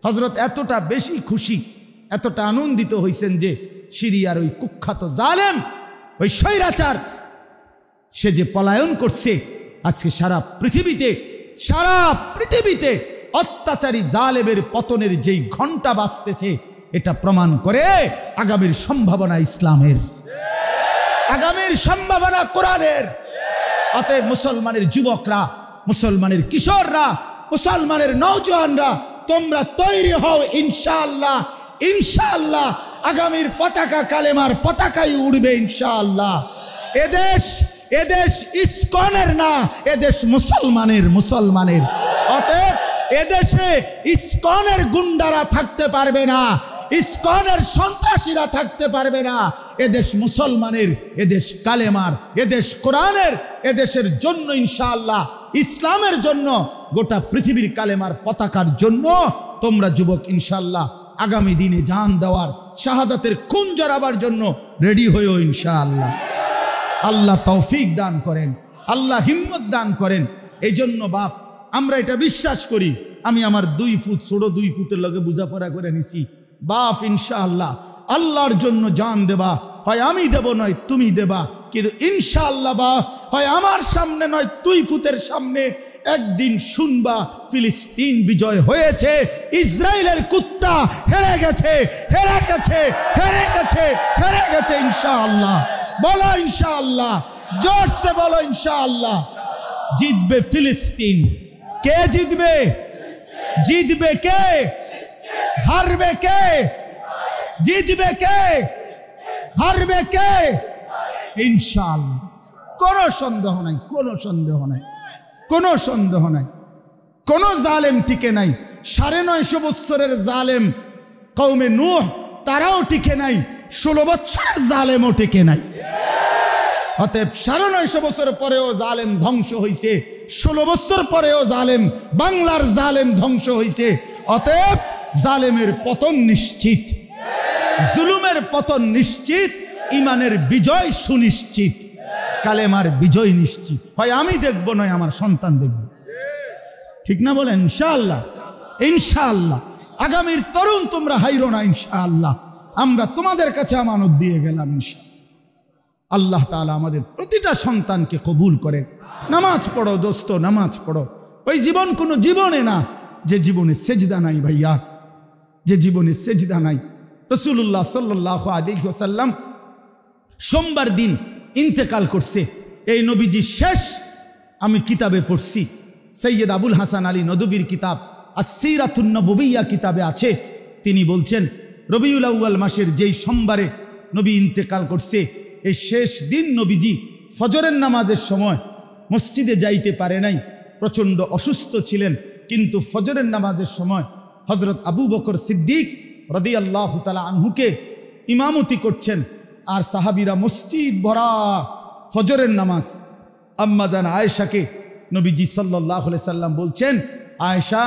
A: হজরত এতটা বেশি খুশি, এতটা আনন্দিত হয়েছেন যে সিরিয়ার ওই কুখ্যাত জালেম, ওই স্বৈরাচার, সে যে পলায়ন করছে, আজকে সারা পৃথিবীতে অত্যাচারী জালেমের পতনের যেই ঘন্টা বাজতেছে, এটা প্রমাণ করে আগামীর সম্ভাবনা ইসলামের, আগামীর সম্ভাবনা কোরআনের। অতএব মুসলমানের যুবকরা, মুসলমানের কিশোররা, মুসলমানের নওজোয়ানরা, তোমরা তৈরি হও, ইনশাআল্লাহ, ইনশাআল্লাহ আগামীর পতাকা কালেমার পতাকাই উড়বে ইনশাআল্লাহ। এদেশ ইসকনের না, এদেশ মুসলমানের। অতএব এদেশে ইসকনের গুন্ডারা থাকতে পারবে না, ইসকনের সন্ত্রাসীরা থাকতে পারবে না। এদেশ মুসলমানের, এদেশ কালেমার, এদেশ কোরআনের। এদেশের জন্য ইনশাআল্লাহ, ইসলামের জন্য, গোটা পৃথিবীর কালেমার পতাকার জন্য তোমরা যুবক ইনশাআল্লাহ আগামী দিনে জান দেওয়ার, শাহাদাতের খুন জড়াবার জন্য রেডি হয়েও ইনশাআল্লাহ। আল্লাহ তৌফিক দান করেন, আল্লাহ হিম্মত দান করেন। এই জন্য বাপ আমরা এটা বিশ্বাস করি, আমি আমার 2 ফুট ছোট 2 ফুটের লগে বোঝাপড়া করে নিছি, বাপ ইনশাআল্লাহ আল্লাহর জন্য জান দেবা, হয় আমি দেব নয় তুমি দেবা, কিন্তু ইনশাআল্লাহ বাপ হয় আমার সামনে নয় 2 ফুটের সামনে একদিন শুনবা ফিলিস্তিন বিজয় হয়েছে, ইসরায়েলের কুত্তা হেরে গেছে, হেরে গেছে, হেরে গেছে, হেরে গেছে ইনশাআল্লাহ। বলো ইনশাআল্লাহ, জোর সে বলো ইনশাআল্লাহ। জিতবে ফিলিস্তিন। কে জিতবে? জিতবে কে? হারবে কে? জিতবে কে? হারবে কে? ইনশাআল্লাহ। কোনো সন্দেহ নাই, কোনো সন্দেহ নাই, কোনো সন্দেহ নাই। কোনো জালেম টিকে নাই। 950 বছরের জালেম কওমে নূহ, তারাও টিকে নাই। 16 বছরের জালেমও টিকে নাই। অতএব 950 বছর পরেও জালেম ধ্বংস হয়েছে, 16 বছর পরেও জালেম, বাংলার জালেম ধ্বংস হয়েছে। অতএব জালেমের পতন নিশ্চিত, জুলুমের পতন নিশ্চিত, ইমানের বিজয় সুনিশ্চিত। কালেমার বিজয় নিশ্চিত। হয় আমি দেখব নয় আমার সন্তান দেখব। ঠিক না বলেন? ইনশাআল্লাহ, ইনশাআল্লাহ। আগামীর তরুণ তোমরা হাইরো না, ইনশাআল্লাহ। আমরা তোমাদের কাছে আমানত দিয়ে গেলাম, ইনশাআল্লাহ। আল্লাহ তাআলা আমাদের প্রতিটা সন্তানকে কবুল করেন। নামাজ পড়ো দোস্ত, নামাজ পড়ো। ওই জীবন কোনো জীবনে না যে জীবনে সেজদা নাই ভাইয়া, যে জীবনে সেজদা নাই। রাসূলুল্লাহ সাল্লাল্লাহু আলাইহি ওয়াসাল্লাম সোমবার দিন ইন্তেকাল করছে। এই নবীজি শেষ আমি কিতাবে পড়ছি, সৈয়দ আবুল হাসান আলী নদভীর কিতাব আস-সিরাতুন নববিয়্যা কিতাবে আছে। তিনি বলছেন রবিউল আউয়াল মাসের যেই সোমবারে নবী ইন্তেকাল করছে, এই শেষ দিন নবীজি ফজরের নামাজের সময় মসজিদে যাইতে পারে নাই, প্রচণ্ড অসুস্থ ছিলেন। কিন্তু ফজরের নামাজের সময় হজরত আবু বকর সিদ্দিক রাদিয়াল্লাহু তাআলা আনহুকে ইমামতি করছেন, আর সাহাবীরা মসজিদ ভরা ফজরের নামাজ। আম্মাজান আয়েশাকে নবীজি সাল্লাল্লাহু আলাইহি সাল্লাম বলছেন, আয়েশা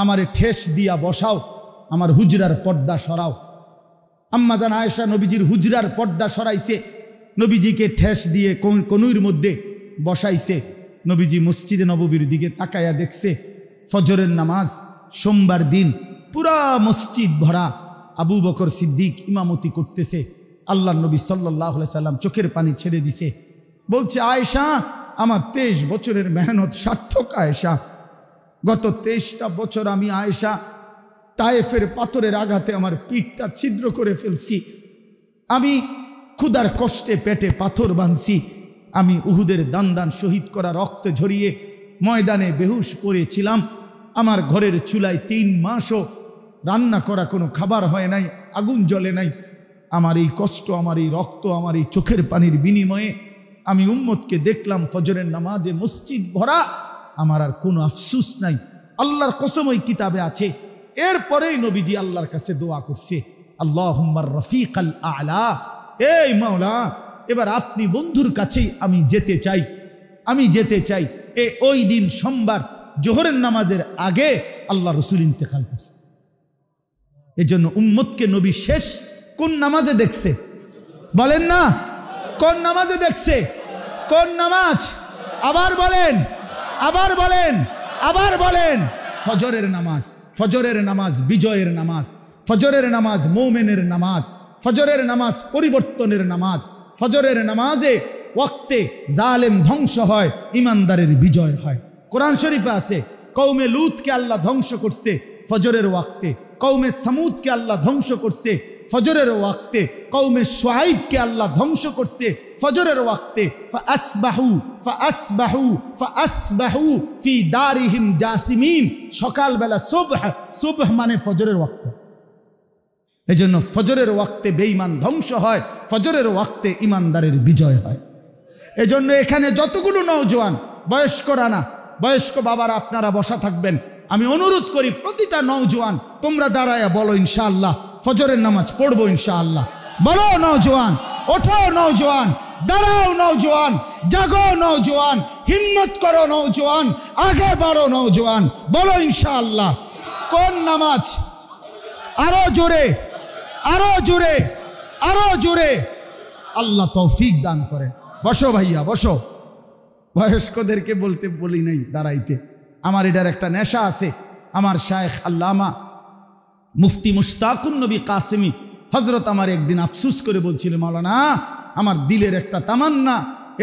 A: আমারে ঠেস দিয়া বসাও, আমার হুজরার পর্দা সরাও। আম্মাজান আয়েশা নবীজির হুজরার পর্দা সরাইছে, নবীজিকে ঠেস দিয়ে কনুইর মধ্যে বসাইছে। নবীজি মসজিদে নববীর দিকে তাকায়া দেখছে ফজরের নামাজ সোমবার দিন, পুরা মসজিদ ভরা। আবু বকর সিদ্দিক ইমামতি করতেছে। আল্লাহর নবী সাল্লাল্লাহু আলাইহি সাল্লাম চোখের পানি ছেড়ে দিছে, বলছে আয়েশা আমার 23 বছরের মেহনত সার্থক। আয়েশা, গত 23টা বছর আমি আয়েশা তায়েফের পাথরের আঘাতে আমার পিঠটা ছিদ্র করে ফেলছি, আমি ক্ষুধার কষ্টে পেটে পাথর বাঁধছি, আমি উহুদের দান শহীদ করা রক্ত ঝরিয়ে ময়দানে বেহুশ পড়েছিলাম, আমার ঘরের চুলায় 3 মাসও রান্না করা কোনো খাবার হয় নাই, আগুন জ্বলে নাই। আমার এই কষ্ট, আমার এই রক্ত, আমার এই চোখের পানির বিনিময়ে আমি উম্মতকে দেখলাম ফজরের নামাজে মসজিদ ভরা, আমার আর কোনো আফসুস নাই। আল্লাহর কসম ওই কিতাবে আছে। এরপরেই নবীজি আল্লাহর কাছে দোয়া করছে, আল্লাহুম্মার রফিকাল আ'লা, এই মাওলা এবার আপনি বন্ধুর কাছেই আমি যেতে চাই, আমি যেতে চাই। ওই দিন সোমবার জোহরের নামাজের আগে আল্লাহ রসুল ইন্তেকাল করছে। এই জন্য উম্মতকে নবী শেষ কোন নামাজে দেখছে? বলেন না, কোন নামাজে দেখছে? কোন নামাজ? আবার বলেন, আবার বলেন, আবার বলেন। ফজরের নামাজ। ফজরের নামাজ বিজয়ের নামাজ, ফজরের নামাজ মুমিনের নামাজ, ফজরের নামাজ পরিবর্তনের নামাজ। ফজরের নামাজে ওয়াক্তে জালেম ধ্বংস হয়, ইমানদারের বিজয় হয়। কোরআন শরীফে আছে কওমে লুতকে আল্লাহ ধ্বংস করছে ফজরের ওয়াক্তে, কওমে সামুদকে আল্লাহ ধ্বংস করছে ফজরের ওয়াক্তে, কওমে শুআইবকে আল্লাহ ধ্বংস করছে ফজরের ওয়াক্তে। ফাআসবাহু ফি দারিহিম জাসিমিন। সকালবেলা সুবহ মানে ফজরের ওয়াক্ত। এই জন্য ফজরের ওয়াক্তে বেঈমান ধ্বংস হয়, ফজরের ওয়াক্তে ইমানদারের বিজয় হয়। এই জন্য এখানে যতগুলো নওজোয়ান, বয়স্করা না, বয়স্ক বাবারা আপনারা বসা থাকবেন, আমি অনুরোধ করি প্রতিটা নওজোয়ান তোমরা দাঁড়ায়া বলো ইনশাআল্লাহ ফজরের নামাজ পড়বো ইনশাআল্লাহ। বলো নওজোয়ান, ওঠো নওজোয়ান, দাঁড়াও নওজোয়ান, জাগো নওজোয়ান, হিম্মত করো নওজোয়ান, আগে বাড়ো নওজোয়ান, বলো ইনশাআল্লাহ। কোন নামাজ? আরো জোরে, আরো জোরে, আরো জোরে। আল্লাহ তৌফিক দান করেন। বসো ভাইয়া, বসো। বয়স্কদেরকে বলতে বলি নাই দাঁড়াইতে, আমার এটার একটা নেশা আছে। আমার শায়েখ আল্লামা মুফতি মুশতাকুন নবী কাসেমি হজরত আমার একদিন আফসুস করে বলছিল, মাওলানা আমার দিলের একটা তামান্না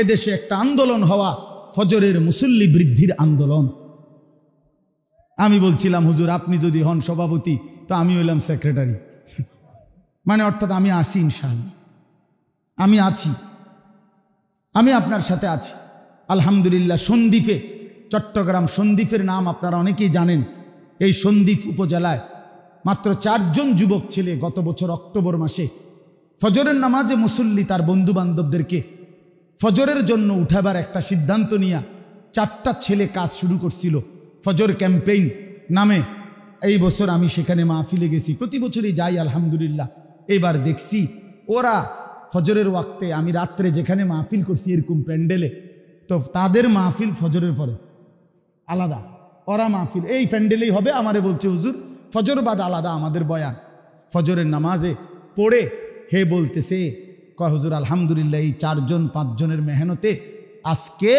A: এদেশে একটা আন্দোলন হওয়া, ফজরের মুসল্লি বৃদ্ধির আন্দোলন। আমি বলছিলাম হুজুর আপনি যদি হন সভাপতি তো আমি হইলাম সেক্রেটারি, মানে অর্থাৎ আমি আছি ইনশাআল্লাহ, আমি আছি, আমি আপনার সাথে আছি। আলহামদুলিল্লাহ সন্দ্বীপে, চট্টগ্রাম সন্দ্বীপের নাম আপনারা অনেকেই জানেন। এই সন্দ্বীপ উপজেলায় মাত্র 4 জন যুবক ছেলে গত বছর অক্টোবর মাসে ফজরের নামাজে মুসল্লি তার বন্ধু বান্ধবদেরকে ফজরের জন্য উঠাবার একটা সিদ্ধান্ত নিয়ে 4টা ছেলে কাজ শুরু করছিল ফজর ক্যাম্পেইন নামে। এই বছর আমি সেখানে মাহফিলে গেছি, প্রতি বছরই যাই আলহামদুলিল্লাহ। এবার দেখছি ওরা ফজরের ওয়াক্তে, আমি রাত্রে যেখানে মাহফিল করছি এরকম প্যান্ডেলে, তো তাদের মাহফিল ফজরের পরে আলাদা, ওরা মাহফিল এই প্যান্ডেলেই হবে। আমারে বলছে হুজুর ফজর বাদ আলাদা আমাদের বয়ান। ফজরের নামাজে পড়ে হে বলতেছে, কয় হুজুর আলহামদুলিল্লাহ এই 4 জন 5 জনের মেহনতে আজকে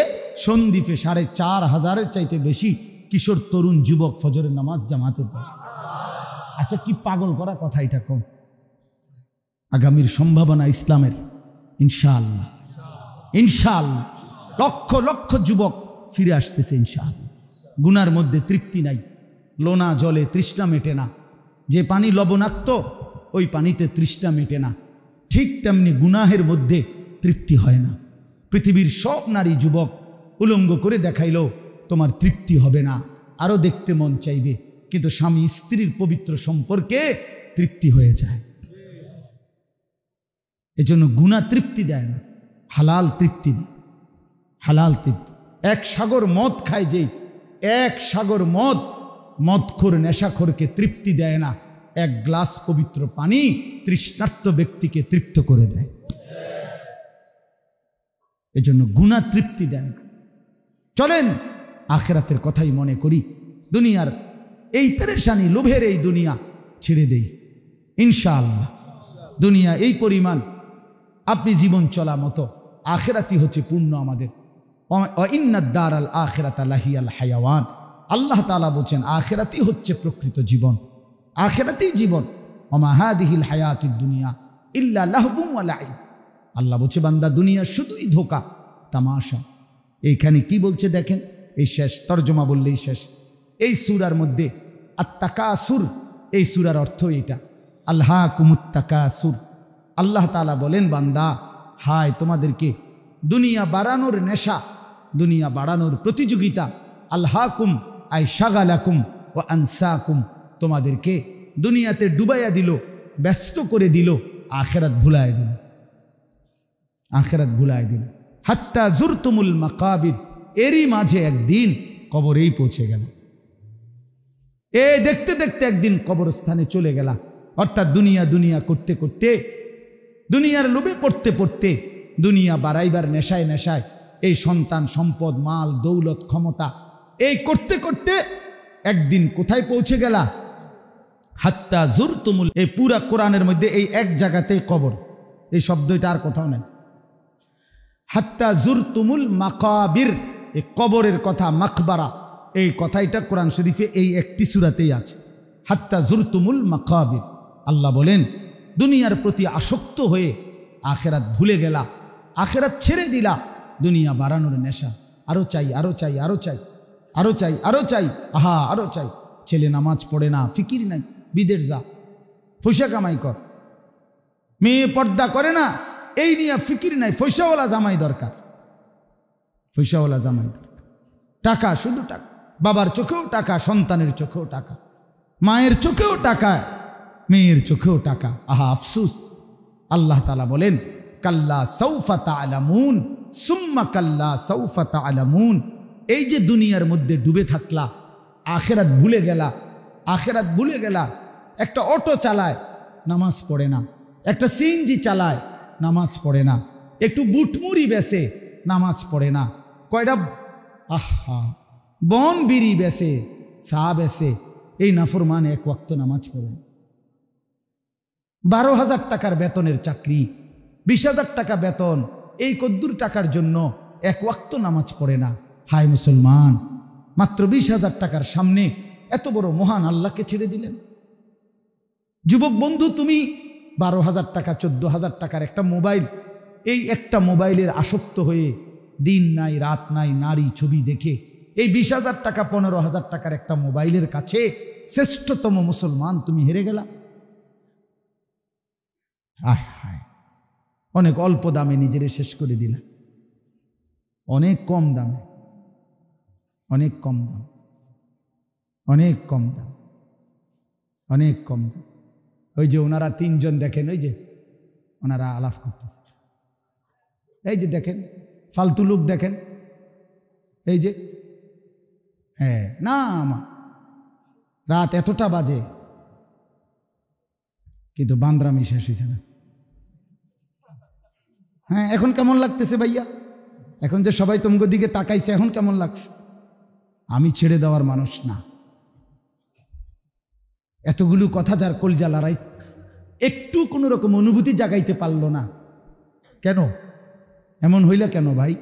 A: সন্দ্বীপে 4,500-এর চাইতে বেশি কিশোর তরুণ যুবক ফজরের নামাজ জামাতে পড়ে। আচ্ছা, কি পাগল করা কথা এটা কম। আগামীর সম্ভাবনা ইসলামের, ইনশাআল্লাহ ইনশাআল্লাহ। লক্ষ লক্ষ যুবক ফিরে আসতেছে ইনশাআল্লাহ। গুনার মধ্যে তৃপ্তি নাই, লোনা জলে তৃষ্ণা মেটে না। যে পানি লবণাক্ত ওই পানিতে তৃষ্ণা মেটে না, ঠিক তেমনি গুনাহের মধ্যে তৃপ্তি হয় না। পৃথিবীর সব নারী যুবক উলঙ্গ করে দেখাইল, তোমার তৃপ্তি হবে না, আরো দেখতে মন চাইবে, কিন্তু স্বামী স্ত্রীর পবিত্র সম্পর্কে তৃপ্তি হয়ে যায়। এজন্য গুনাহ তৃপ্তি দেয় না, হালাল তৃপ্তি দেয়, হালাল তৃপ্তি। এক সাগর মদ খায়, যেই এক সাগর মদ মদখোর নেশাখোরকে তৃপ্তি দেয় না, এক গ্লাস পবিত্র পানি তৃষ্ণার্ত ব্যক্তিকে তৃপ্ত করে দেয়। এজন্য গুনাহ তৃপ্তি দেয় না। চলেন আখিরাতের কথাই মনে করি, দুনিয়ার এই পেরেশানি লোভের এই দুনিয়া ছেড়ে দেই ইনশাআল্লাহ। দুনিয়া এই পরিমাণ আপনি জীবন চলা মতো, আখিরাতই হচ্ছে পূর্ণ আমাদের। ইন্নাদ দারাল আখিরাতা লাহিয়াল হায়াওয়ান, আল্লাহ তাআলা বলেন আখিরাতই হচ্ছে প্রকৃত জীবন, আখিরাতই জীবন। ওমা হাদিহিল হায়াতুদ দুনিয়া ইল্লা লাহবুন ওয়া লাইব। আল্লাহ বলছে বান্দা দুনিয়া শুধুই ধোঁকা তামাশা। এইখানে কি বলছে দেখেন, এই শেষ তরজমা বললেই শেষ। এই সূরার মধ্যে আত-তাকাসুর, এই সূরার অর্থ এটা, আলহাকুমুত তাকাসুর। আল্লাহ তাআলা বলেন বান্দা, হায় তোমাদেরকে দুনিয়া বাড়ানোর নেশা, দুনিয়া বাড়ানোর প্রতিযোগিতা, আলহাকুম আই শাগালাকুম ওয়া আনসাকুম, তোমাদেরকে দুনিয়াতে ডুবাইয়া দিল, ব্যস্ত করে দিল, আখিরাত ভুলায় দিল, আখিরাত ভুলায় দিল। হাত্তা জুরতুমুল মাকাবির, এরই মাঝে একদিন কবরেই পৌঁছে গেল। দেখতে দেখতে একদিন কবরস্থানে চলে গেলা। অর্থাৎ দুনিয়া দুনিয়া করতে করতে, দুনিয়ার লোভে পড়তে পড়তে, দুনিয়া বাড়াইবার নেশায় নেশায়, এই সন্তান সম্পদ মাল দৌলত ক্ষমতা এই করতে করতে একদিন কোথায় পৌঁছে গেলা? হাত্তা জুরতুমুল, এই পুরা কোরআনের মধ্যে এই এক জায়গাতেই কবর, এই শব্দটা আর কোথাও নাই। হাত্তা জুরতুমুল মাকাবির, এই কবরের কথা মাকবারা, এই কথাটা কোরআন শরীফে এই একটি সূরাতেই আছে। হাত্তা জুরতুমুল মাকাবির, আল্লাহ বলেন দুনিয়ার প্রতি আসক্ত হয়ে আখিরাত ভুলে গেলা, আখিরাত ছেড়ে দিলা, দুনিয়া বাড়ানোর নেশা, আরো চাই আরো চাই আরো চাই আরো চাই আরো চাই, আহা আরো চাই। ছেলে নামাজ পড়ে না, ফিকির নাই, বিদেশ যা, পয়সা কামাই কর। মেয়ে পর্দা করে না, এই নিয়ে ফিকির নাই, পয়সাওয়ালা জামাই দরকার, পয়সাওয়ালা জামাই দরকার। টাকা, শুধু টাকা, বাবার চোখেও টাকা, সন্তানের চোখেও টাকা, মায়ের চোখেও টাকা, মেয়ের চোখেও টাকা। আহা আফসুস। আল্লাহ তাআলা বলেন কাল্লা সাউফা তা'লামুন সুম্মা কাল্লা সাউফা তা'লামুন, এই যে দুনিয়ার মধ্যে ডুবে থাকলা, আখিরাত ভুলে গেলা, আখিরাত ভুলে গেলা। একটা অটো চালায়, নামাজ পড়ে না। একটা সিএনজি চালায়, নামাজ পড়ে না। একটু বুটমুড়ি বেচে, নামাজ পড়ে না। কয়টা আহা বন বিড়ি বেচে, চা বেচে, এই নাফরমান এক ওয়াক্ত নামাজ পড়ে না। 12,000 টাকার বেতনের চাকরি, 20,000 টাকা বেতন, এই কদ্দুর টাকার জন্য এক ওয়াক্ত নামাজ পড়ে না। হায় মুসলমান, মাত্র 20,000 টাকার সামনে এত বড় মহান আল্লাহকে ছেড়ে দিলেন। যুবক বন্ধু, তুমি 12,000 টাকা 14,000 টাকার একটা মোবাইল, এই একটা মোবাইলের আসক্ত হয়ে দিন নাই রাত নাই নারী ছবি দেখে এই 20,000 টাকা 15,000 টাকার একটা মোবাইলের কাছে শ্রেষ্ঠতম মুসলমান তুমি হেরে গেলা। হায় হায়, অনেক অল্প দামে নিজেরে শেষ করে দিলা, অনেক কম দামে, অনেক কম দাম, অনেক কম দাম, অনেক কম দাম। ওই যে ওনারা 3 জন দেখেন, ওই যে ওনারা আলাপ করতেছে, এই যে দেখেন ফালতু লোক দেখেন, এই যে হ্যাঁ না আমা রাত এতটা বাজে কিন্তু বান্দরামি শেষ হয়েছে না। হ্যাঁ, এখন কেমন লাগতেছে ভাইয়া? এখন যে সবাই তোমাকে দিকে তাকাইছে, এখন কেমন লাগছে? আমি ছেড়ে দেওয়ার মানুষ না। এতগুলো কথা যার কলজা লড়াই, একটু কোনো রকম অনুভূতি জাগাইতে পারলো না, কেন এমন হইলা কেন ভাই?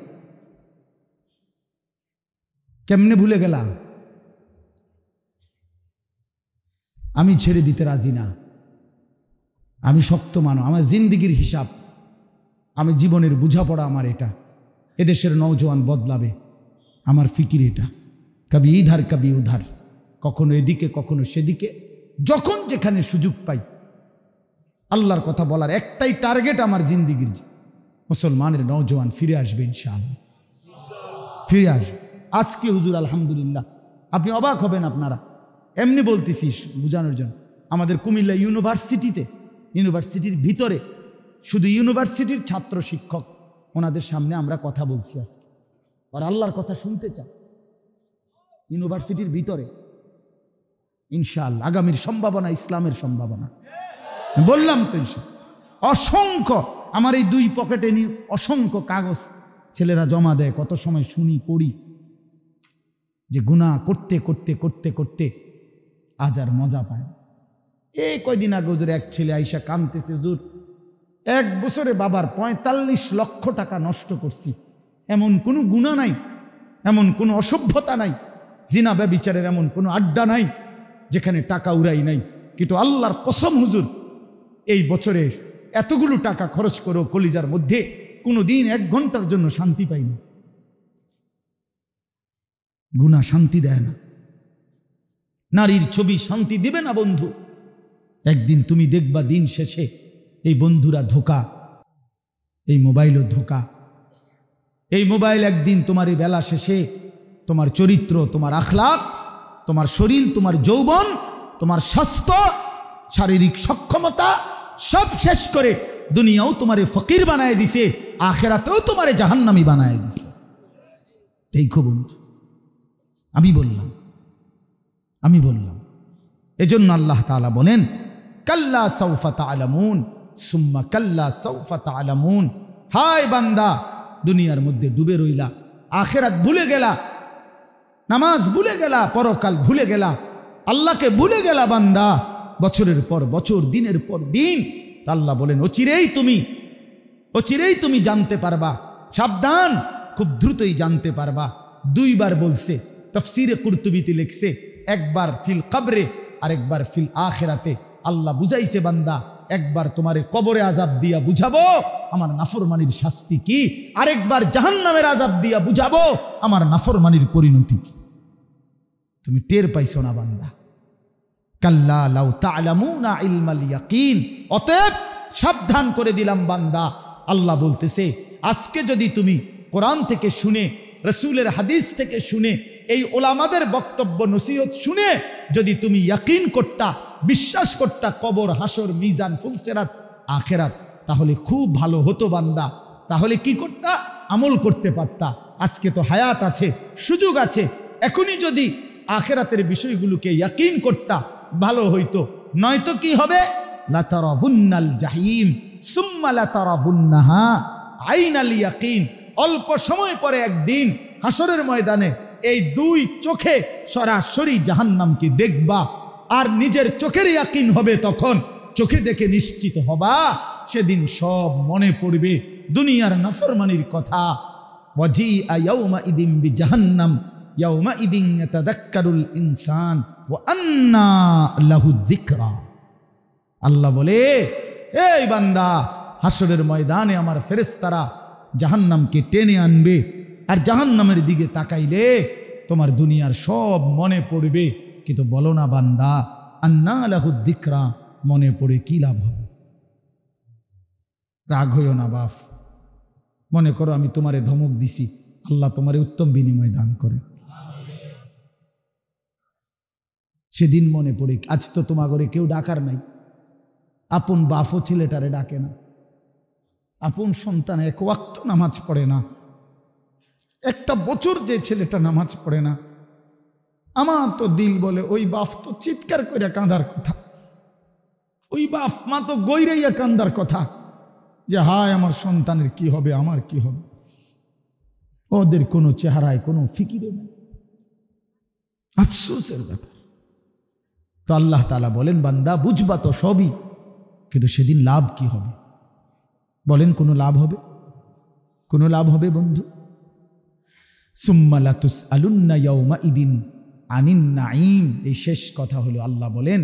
A: কেমনে ভুলে গেলা? আমি ছেড়ে দিতে রাজি না। আমি শক্ত মানো, আমার জিন্দিগির হিসাব, আমি জীবনের বোঝাপড়া আমার এটা। এদেশের নওজোয়ান বদলাবে, আমার ফিকির এটা। কবি ইধার কবি উধার, কখনো এদিকে কখনো সেদিকে, যখন যেখানে সুযোগ পাই আল্লাহর কথা বলার একটাই টার্গেট আমার জিন্দিগির। মুসলমানের নওজোয়ান ফিরে আসবে ইনশাআল্লাহ, ফিরে আসবে। আজকে হুজুর আলহামদুলিল্লাহ, আপনি অবাক হবেন, আপনারা এমনি বলতেছি বোঝানোর জন্য, আমাদের কুমিল্লা ইউনিভার্সিটির ভিতরে শুধু ইউনিভার্সিটির ছাত্র শিক্ষক, ওনাদের সামনে আমরা কথা বলছি আজকে, আর আল্লাহর কথা শুনতে চাই ইউনিভার্সিটির ভিতরে। ইনশাআল্লাহ আগামীর সম্ভাবনা, ইসলামের সম্ভাবনা বললাম তো। অসংখ্য আমার এই দুই পকেটে অসংখ্য কাগজ ছেলেরা জমা দেয়, কত সময় শুনি পড়ি যে গুনাহ করতে করতে করতে করতে আজ আর মজা পায়। এই কয়দিন আগে হুজুর এক ছেলে আইসা কাঁদতেছে, হুজুর 1 বছরে বাবার 45 লক্ষ টাকা নষ্ট করছি, এমন কোনো গুনাহ নাই, এমন কোনো অসভ্যতা নাই, জিনা ব্যভিচারের এমন কোনো আড্ডা নাই যেখানে টাকা উড়াই নাই, কিন্তু আল্লাহর কসম হুজুর এই বছরে এতগুলো টাকা খরচ করো, কলিজার মধ্যে কোনো দিন 1 ঘন্টার জন্য শান্তি পাইনি। গুনাহ শান্তি দেয় না, নারীর ছবি শান্তি দিবে না বন্ধু। একদিন তুমি দেখবা দিন শেষে এই বন্ধুরা ধোকা, এই মোবাইলও ধোকা। এই মোবাইল একদিন তোমার এই বেলা শেষে তোমার চরিত্র, তোমার আখলাক, তোমার শরীর, তোমার যৌবন, তোমার স্বাস্থ্য, শারীরিক সক্ষমতা সব শেষ করে দুনিয়াও তোমারে ফকির বানায় দিছে, আখেরাতেও তোমারে জাহান্নামী বানায় দিছে। দেখো বন্ধু, আমি বললাম এজন্য আল্লাহ তাআলা বলেন, কাল্লা সাউফা তা'লামুন সুম্মা কাল্লা সাউফা তা'লামুন। হায় বান্দা, দুনিয়ার মধ্যে ডুবে রইলা, আখেরাত ভুলে গেলা, নামাজ ভুলে গেলা, পরকাল ভুলে গেলা, আল্লাহকে ভুলে গেলা বান্দা, বছরের পর বছর, দিনের পর দিন। আল্লাহ বলেন অচিরেই তুমি জানতে পারবা, সাবধান, খুব দ্রুতই জানতে পারবা। 2 বার বলছে, তাফসীরে কুরতুবীতে লিখছে, একবার ফিল কবরে আর একবার ফিল আখিরাতে। আল্লাহ বুঝাইছে বান্দা, একবার তোমারে কবরে আযাব দিয়া বুঝাবো আমার নাফরমানির শাস্তি কি, আরেকবার জাহান্নামের আযাব দিয়া বুঝাবো আমার নাফরমানির পরিণতি কি। তুমি টের পাইছো না বান্দা? কাল্লা লাউ তা'লামুনা ইলমাল ইয়াকিন। অতএব সাবধান করে দিলাম বান্দা, আল্লাহ বলতেছে আজকে যদি তুমি কোরআন থেকে শুনে, রাসূলের হাদিস থেকে শুনে, এই ওলামাদের বক্তব্য নসিহত শুনে যদি তুমি ইয়াকিন করতা, বিশ্বাস করতা কবর, হাসর, মিজান, ফুলসিরাত, আখিরাত, তাহলে খুব ভালো হতো বান্দা। তাহলে কি করতা? আমল করতে পারতা। আজকে তো হায়াত আছে, সুযোগ আছে, এখনই যদি আখিরাতের বিষয়গুলোকে ইয়াকিন করতা ভালো হইতো। নয়তো কি হবে? লাতারাবুন্নাল জাহিম সুম্মা লাতারাবুন্নাহা আইনাল ইয়াকিন। অল্প সময় পরে একদিন হাসরের ময়দানে এই 2 চোখে সরাসরি জাহান্নামকে দেখবা, আর নিজের চোখের ইয়াকিন হবে তখন, চোখে দেখে নিশ্চিত হবা। সেদিন সব মনে পড়বে দুনিয়ার নাফরমানির কথা। ওয়াজিআ ইয়াউমা ইদিন বিজাহান্নাম ইয়াউমা ইদিন ইয়াতাযাক্কারুল ইনসান ওয়া আন্না লাহু যিকরা। আল্লাহ বলে, এই বান্দা, হাসরের ময়দানে আমার ফেরেশতারা জাহান্নামকে টেনে আনবে, আর জাহান্নামের দিকে তাকাইলে তোমার দুনিয়ার সব মনে পড়বে। কিন্তু বলো না বান্দা, আন্না লাহু যিকরা, মনে পড়ে কি লাভ হবে? রাগ হইও না বাপ, মনে করো আমি তোমারে ধমক দিছি, আল্লাহ তোমারে উত্তম বিনিময় দান করে। সেদিন মনে পড়ে। আজ তো তোমার ঘরে কেউ ডাকার নাই, আপন বাপও ছেলেটারে ডাকে না, আপন সন্তান 1 ওয়াক্ত নামাজ পড়ে না, 1টা বছর যে ছেলেটা নামাজ পড়ে না, আমার তো দিল বলে ওই বাপ তো চিৎকার করে কাঁদার কথা, ওই বাপ মা তো গৈরাইয়া কান্দার কথা, যে হায় আমার সন্তানের কি হবে, আমার কি হবে। ওদের কোনো চেহারায় কোনো ফিকিরে নেই, আফসোসের ব্যাপার। তো আল্লাহ তাআলা বলেন, বান্দা বুঝবা তো সবই, কিন্তু সেদিন লাভ কি হবে? বলেন, কোনো লাভ হবে? কোনো লাভ হবে বন্ধু? সুম্মা লাতুসআলুন্না ইয়াউমাইদিন আনিন নাঈম। এই শেষ কথা হলো আল্লাহ বলেন,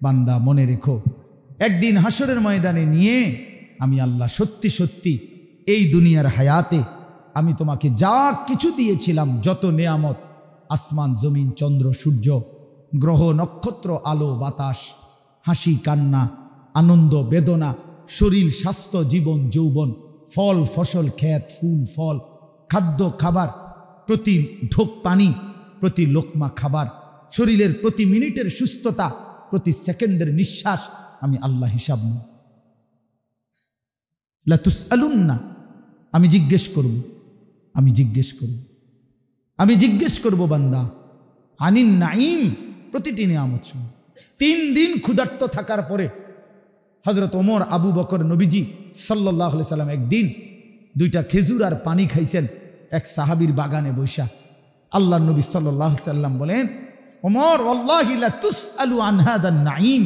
A: বান্দা মনে রেখো, একদিন হাসরের ময়দানে নিয়ে আমি আল্লাহ সত্যি সত্যি এই দুনিয়ার হায়াতে আমি তোমাকে যা কিছু দিয়েছিলাম, যত নেয়ামত, আসমান জমিন চন্দ্র সূর্য গ্রহ নক্ষত্র আলো বাতাস, হাসি কান্না, আনন্দ বেদনা, শরীর স্বাস্থ্য জীবন যৌবন, ফল ফসল ক্ষেত ফুল ফল, খাদ্য খাবার, প্রতি ঢোক পানি, প্রতি লোকমা খাবার, শরীরের প্রতি মিনিটের সুস্থতা, প্রতি সেকেন্ডের নিঃশ্বাস আমি আল্লাহ হিসাব নেই। লাতুসআলুন্না, আমি জিজ্ঞেস করব, আমি জিজ্ঞেস করব, আমি জিজ্ঞেস করব বান্দা, আনিন নাঈম, প্রতিটি নিয়ামত শুনো। 3 দিন ক্ষুধার্ত থাকার পরে হযরত ওমর আবু বকর নবীজি সাল্লাল্লাহু আলাইহি সাল্লাম একদিন 2টা খেজুর আর পানি খাইছেন এক সাহাবীর বাগানে বৈশা। আল্লাহ নবী সাল্লাল্লাহু আলাইহি সাল্লাম বলেন, ওমর ওয়াল্লাহি লা তুসআলু আন হাদান নাঈম,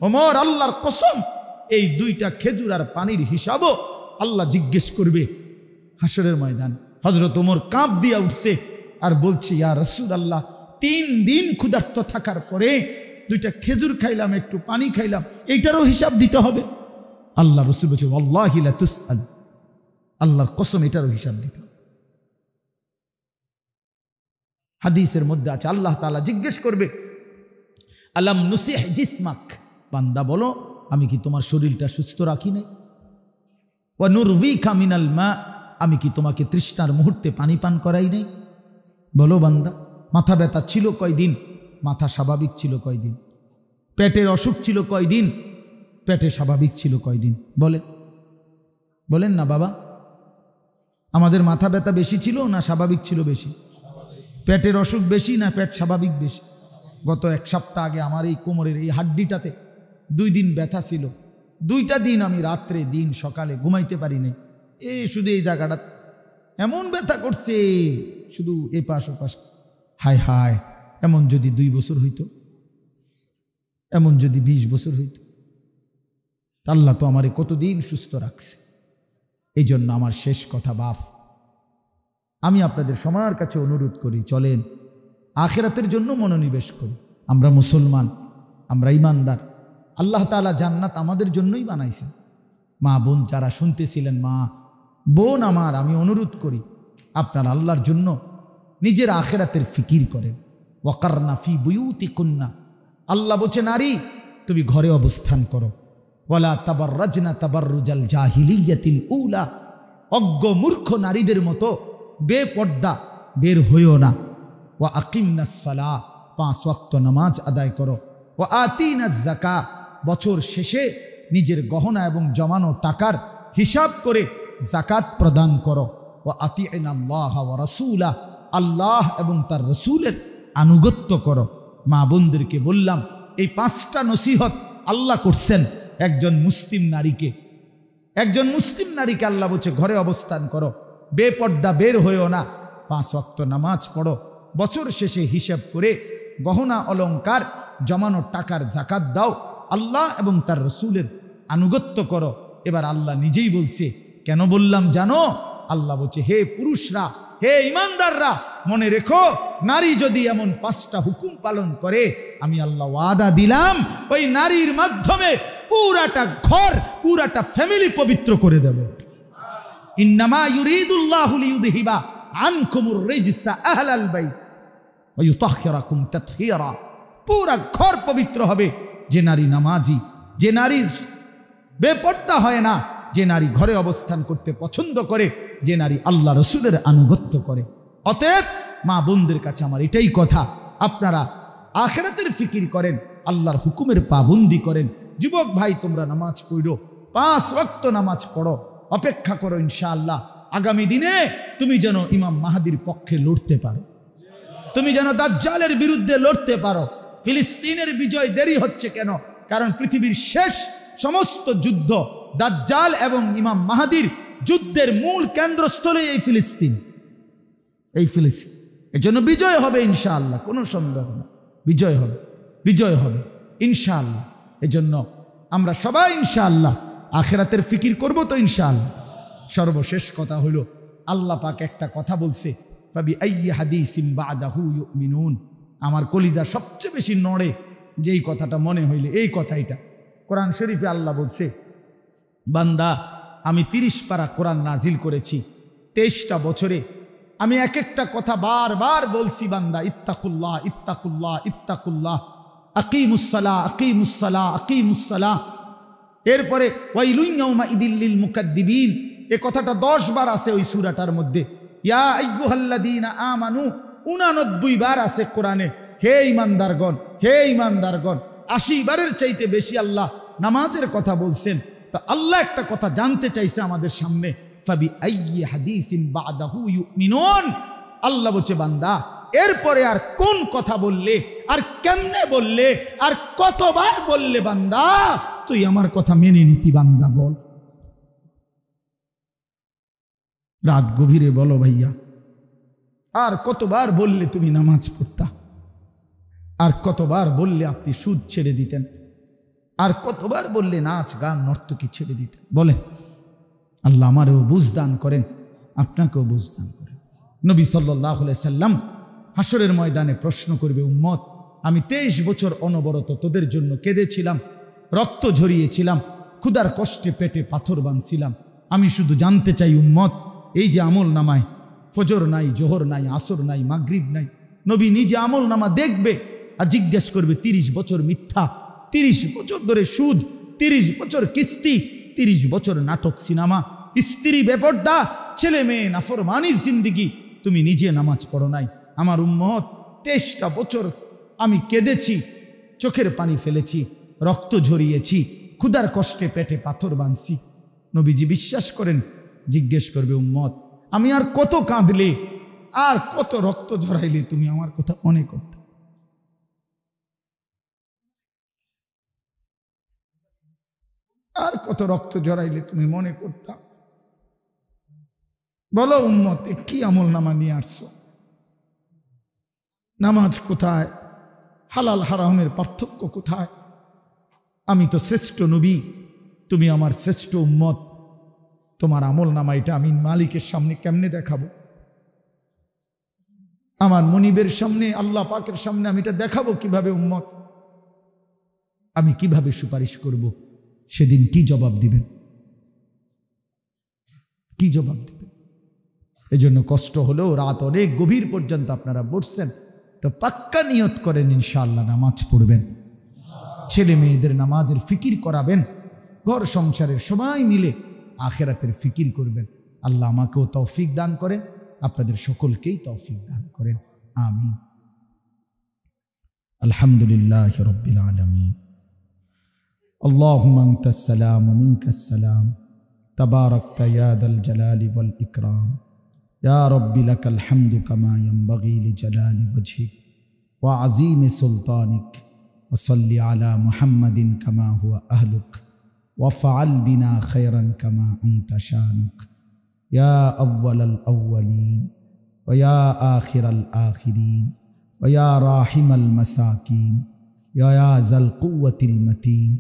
A: ওমর আল্লাহর কসম, এই 2টা খেজুর আর পানির হিসাবও আল্লাহ জিজ্ঞেস করবে হাসরের ময়দান। হযরত ওমর কাঁপ দিয়া উঠছে আর বলছে, ইয়া রাসূলুল্লাহ, 3 দিন ক্ষুধার্ত থাকার পরে 2টা খেজুর খাইলাম, একটু পানি খাইলাম, এইটারও হিসাব দিতে হবে? আল্লাহ রাসূল বলছে, ওয়াল্লাহি লা তুসআল, আল্লাহর কসম এটারও হিসাব দিতে হবে। হাদিসের মধ্যে আছে আল্লাহ তাআলা জিজ্ঞেস করবে, আলাম নুসিহ জিসমাক, বান্দা বলো আমি কি তোমার শরীরটা সুস্থ রাখি নাই? ওয়া নুরভিকা মিনাল মা, আমি কি তোমাকে তৃষ্ণার মুহূর্তে পানি পান করাই নাই? বলো বান্দা, মাথা ব্যথা ছিল কয়দিন? মাথা স্বাভাবিক ছিল কয়দিন? পেটের অসুখ ছিল কয়দিন? পেটে স্বাভাবিক ছিল কয়দিন? বলেন, বলেন না বাবা, আমাদের মাথা ব্যথা বেশি ছিল না স্বাভাবিক ছিল বেশি? পেটের অসুখ বেশি না পেট স্বাভাবিক বেশি? গত 1 সপ্তাহ আগে আমার এই কোমরের এই হাড্ডিটাতে 2 দিন ব্যথা ছিল। 2টা দিন আমি রাত্রে দিন সকালে ঘুমাইতে পারি নাই। শুধু এই জায়গাটা এমন ব্যথা করছে, শুধু এপাশ ওপাশ। হায় হায়, এমন যদি 2 বছর হইতো, এমন যদি 20 বছর হইতো। আল্লাহ তো আমারে কতদিন সুস্থ রাখছে। এই জন্য আমার শেষ কথা, বাপ, আমি আপনাদের সবার কাছে অনুরোধ করি, চলেন আখিরাতের জন্য মনোনিবেশ করি। আমরা মুসলমান, আমরা ইমানদার। আল্লাহ তাআলা জান্নাত আমাদের জন্যই বানাইছেন। মা বোন যারা শুনতেছিলেন, মা বোন আমার, আমি অনুরোধ করি আপনারা আল্লাহর জন্য নিজের আখিরাতের ফিকির করেন। ওয়াকারনা ফি বুয়ুতিকুন্না, আল্লাহ বলছে নারী তুমি ঘরে অবস্থান করো। ওয়ালা তাবাররাজনা তাবাররুজাল জাহিলিয়াতিল উলা, অজ্ঞ মূর্খ নারীদের মতো বেপর্দা বের হইও না। ওয়া আকিমনাস সালাহ, 5 ওয়াক্ত নামাজ আদায় করো। ওয়া আতিনাজ যাকাত, বছর শেষে নিজের গহনা এবং জমানো টাকার হিসাব করে যাকাত প্রদান করো। ওয়া আতিনাল্লাহ ওয়া রাসূলা, আল্লাহ এবং তার রাসূলের আনুগত্য করো। মা বোনদেরকে বললাম, এই 5টা নসিহত আল্লাহ করছেন একজন মুসলিম নারীকে। একজন মুসলিম নারীকে আল্লাহ বলছে ঘরে অবস্থান করো, বেপর্দা বের হইও না, 5 ওয়াক্ত নামাজ পড়ো, বছর শেষে হিসাব করে গহনা অলংকার জমানো টাকার যাকাত দাও, আল্লাহ এবং তার রাসূলের আনুগত্য করো। এবার আল্লাহ নিজেই বলছে, কেন বললাম জানো? আল্লাহ বলছে, হে পুরুষরা, হে ইমানদাররা, মনে রেখো নারী যদি এমন 5টা হুকুম পালন করে, আমি আল্লাহ ওয়াদা দিলাম ওই নারীর মাধ্যমে পুরাটা ঘর, পুরাটা ফ্যামিলি পবিত্র করে দেব। ইন্নামা ইউরিদুল্লাহু লিইউযহিবা আনকুমুর রিজসা আহলাল বাইত ওয়া ইউতাহহিরাকুম তাতহীরা, পুরা ঘর পবিত্র হবে। যে নারী নামাজি, যে নারী বেপর্দা হয় না, যে নারী ঘরে অবস্থান করতে পছন্দ করে, যে নারী আল্লাহ রাসূলের আনুগত্য করে। অতএব মা বোনদের কাছে আমার এটাই কথা, আপনারা আখিরাতের ফিকির করেন, আল্লাহর হুকুমের পাবন্দি করেন। যুবক ভাই, তোমরা নামাজ পড়ো, 5 ওয়াক্ত নামাজ পড়ো, অপেক্ষা করো ইনশাআল্লাহ আগামী দিনে তুমি যেন ইমাম মাহদির পক্ষে লড়তে পারো, তুমি যেন দাজ্জালের বিরুদ্ধে লড়তে পারো। ফিলিস্তিনের বিজয় দেরি হচ্ছে কেন? কারণ পৃথিবীর শেষ সমস্ত যুদ্ধ দাজ্জাল এবং ইমাম মাহদির যুদ্ধের মূল কেন্দ্রস্থলে এই ফিলিস্তিন, এই ফিলিস্তিন। এর জন্য বিজয় হবে ইনশাআল্লাহ, কোনো সন্দেহ না, বিজয় হবে, বিজয় হবে ইনশাআল্লাহ। এজন্য আমরা সবাই ইনশাআল্লাহ আখিরাতের ফিকির করব তো ইনশাআল্লাহ। সর্বশেষ কথা হলো, আল্লাহ পাক একটা কথা বলছে, ফাবিআইয়ি হাদিসিন বা'দাহু ইউমিনুন। আমার কলিজা সবচেয়ে বেশি নড়ে যেই কথাটা মনে হইলে এই কথাইটা। কোরআন শরীফে আল্লাহ বলছে, বান্দা আমি 30 পারা কোরআন নাজিল করেছি, 23টা বছরে আমি এক একটা কথা বারবার বলছি, বান্দা ইত্তাকুল্লাহ ইত্তাকুল্লাহ ইত্তাকুল্লাহ, আকিমুসসালাহ আকিমুসসালাহ আকিমুসসালাহ। এরপরে ওয়াইলুন ইয়াউমাইদিল লিল মুকাদ্দিবিন, এই কথাটা 10 বার আছে ওই সূরাটার মধ্যে। ইয়া আইয়ুহাল্লাযীনা আমানু 89 বার আছে কোরআনে। হে ঈমানদারগণ, হে ঈমানদারগণ, 80 বারের চাইতে বেশি আল্লাহ নামাজের কথা বলছেন। তা আল্লাহ একটা কথা জানতে চাইছে আমাদের সামনে, ফাবিআইয়ি হাদিসিন বা'দাহু ইউমিনুন। আল্লাহ বলছে, বান্দা এরপরে আর কোন কথা বললে, আর কেমনে বললে, আর কতবার বললে বান্দা তুই আমার কথা মেনে নিতি? বান্দা বল। রাত গভীরে বলো ভাইয়া, আর কতবার বললে তুমি নামাজ পড়তা? আর কতবার বললে আপনি সুদ ছেড়ে দিতেন? আর কতবার বললে নাচ গান নর্তকী ছেড়ে দিতেন? বলেন। আল্লাহ আমারও বুঝ দান করেন, আপনাকেও বুঝ দান করেন। নবী সাল্লাল্লাহু আলাইহি সাল্লাম হাসরের ময়দানে প্রশ্ন করবে, উম্মত আমি 23 বছর অনবরত তোদের জন্য কেঁদেছিলাম, রক্ত ঝরিয়েছিলাম, ক্ষুধার কষ্টে পেটে পাথর বাঁধছিলাম। আমি শুধু জানতে চাই উম্মত, এই যে আমল নামায় ফজর নাই, জোহর নাই, আসর নাই, মাগরিব নাই, নবী নিজে আমল নামা দেখবে আর জিজ্ঞেস করবে 30 বছর মিথ্যা, 30 বছর ধরে সুদ, 30 বছর কিস্তি, 30 বছর নাটক সিনেমা, স্ত্রী বেপর্দা, ছেলে মেয়ে নাফরমানির জিন্দিগি, তুমি নিজে নামাজ পড়ো নাই। আমার উম্মত 23টা বছর আমি কেঁদেছি, চোখের পানি ফেলেছি, রক্ত ঝরিয়েছি, ক্ষুধার কষ্টে পেটে পাথর বাঁধছি। নবীজি বিশ্বাস করেন, জিজ্ঞেস করবে উম্মত আমি আর কত কাঁদলে, আর কত রক্ত ঝরাইলে তুমি আমার কথা মনে করতে? আর কত রক্ত ঝরাইলে তুমি মনে করতা? বলো উম্মত, কি আমল নামা নিয়ে আসছো? নামাজ কোথায়? হালাল হারামের পার্থক্য কোথায়? আমি তো শ্রেষ্ঠ নবী, তুমি আমার শ্রেষ্ঠ উম্মত, তোমার আমল নামা এটা আমি মালিকের সামনে কেমনে দেখাবো? আমার মনিবের সামনে, আল্লাহ পাকের সামনে আমি এটা দেখাবো কিভাবে? উম্মত আমি কিভাবে সুপারিশ করব? সেদিন কি জবাব দিবেন? কি জবাব দিবেন? এজন্য কষ্ট হলেও রাত অনেক গভীর পর্যন্ত আপনারা বসছেন, তো পাক্কা নিয়ত করেন ইনশাআল্লাহ নামাজ পড়বেন, ছেলে মেয়েদের নামাজের ফিকির করাবেন, ঘর সংসারের সবাই মিলে আখিরাতের ফিকির করবেন। আল্লাহ আমাকেও তৌফিক দান করেন, আপনাদের সকলকেই তৌফিক দান করেন, আমিন। আলহামদুলিল্লাহি রাব্বিল আলামিন। আল্লাহুম্মা আনতাস সালাম ওয়া মিনকাস সালাম, তাবারাকতা ইয়া যাল জালালি ওয়াল ইকরাম, ইয়া রাব্বি লাকাল হামদু কামা ইয়ানবাগি লিজালালি ওয়াজহিক ওয়া আযীমি সুলতানিক, ওয়া সাল্লি আলা মুহাম্মাদিন কামা হুয়া আহলুক, ওয়া ফাআল বিনা খায়রান কামা আনতা শানুক, ইয়া আউওয়ালাল আউওয়ালিন ওয়া ইয়া আখিরাল আখিরিন ওয়া ইয়া রাহিমাল মাসাকিন, ইয়া যাল কুওয়াতিল মাতিন,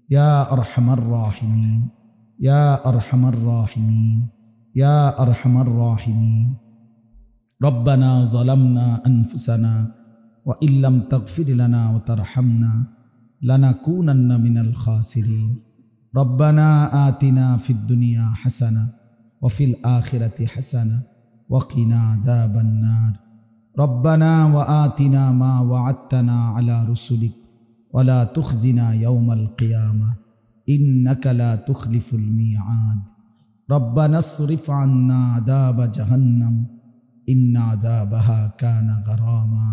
A: ইয়া আরহামার রাহিমিন, ইয়া আরহামার রাহিমিন, ইয়া আরহামার রাহিমিন। রব্বানা যালামনা আনফুসানা ওয়া ইল্লাম তাগফির লানা ওয়া তারহামনা লানাকুনান্না মিনাল খাসিরিন। রব্বানা আতিনা ফিদ দুনিয়া হাসানা ওয়া ফিল আখিরাতি হাসানা ওয়া কিনা আযাবান নার। রব্বানা ওয়া আতিনা মা ওয়া'আদতানা আলা রুসুলিক ওয়া লা তুখজিনা ইয়াওমাল কিয়ামাহ ইন্নাকা লা তুখলিফুল মিআদ। রব্বানা আসরিফ আন্না আযাবা জাহান্নাম ইন্না আযাবাহা কানা গরামা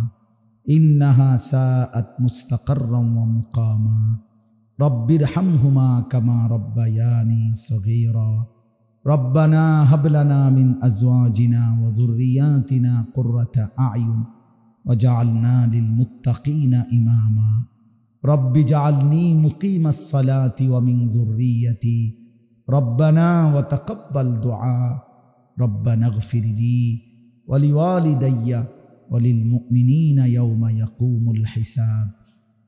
A: ইন্নাহা সাআত মুস্তাকাররাম ওয়া মুকামা। রব্বিরহামহুমা কামা রব্বায়ানি সগীরা। রব্বানা হাব লানা মিন আজওয়াজিনা ওয়া যুররিয়াতিনা কুররাতা আ'য়ুন ওয়াজআলনা লিল মুত্তাকিনা ইমামা। রব্বি জাআলনি মুকিমাস সালাতি ওয়া মিন যুররিয়্যতি। রব্বানা ওয়া তাকাব্বাল দুআ। রব্বানা ইগফিরলি ওয়া লিওয়ালিদাইয়া ওয়া লিল মুমিনিনা ইয়াওমা ইয়াকুমুল হিসাব।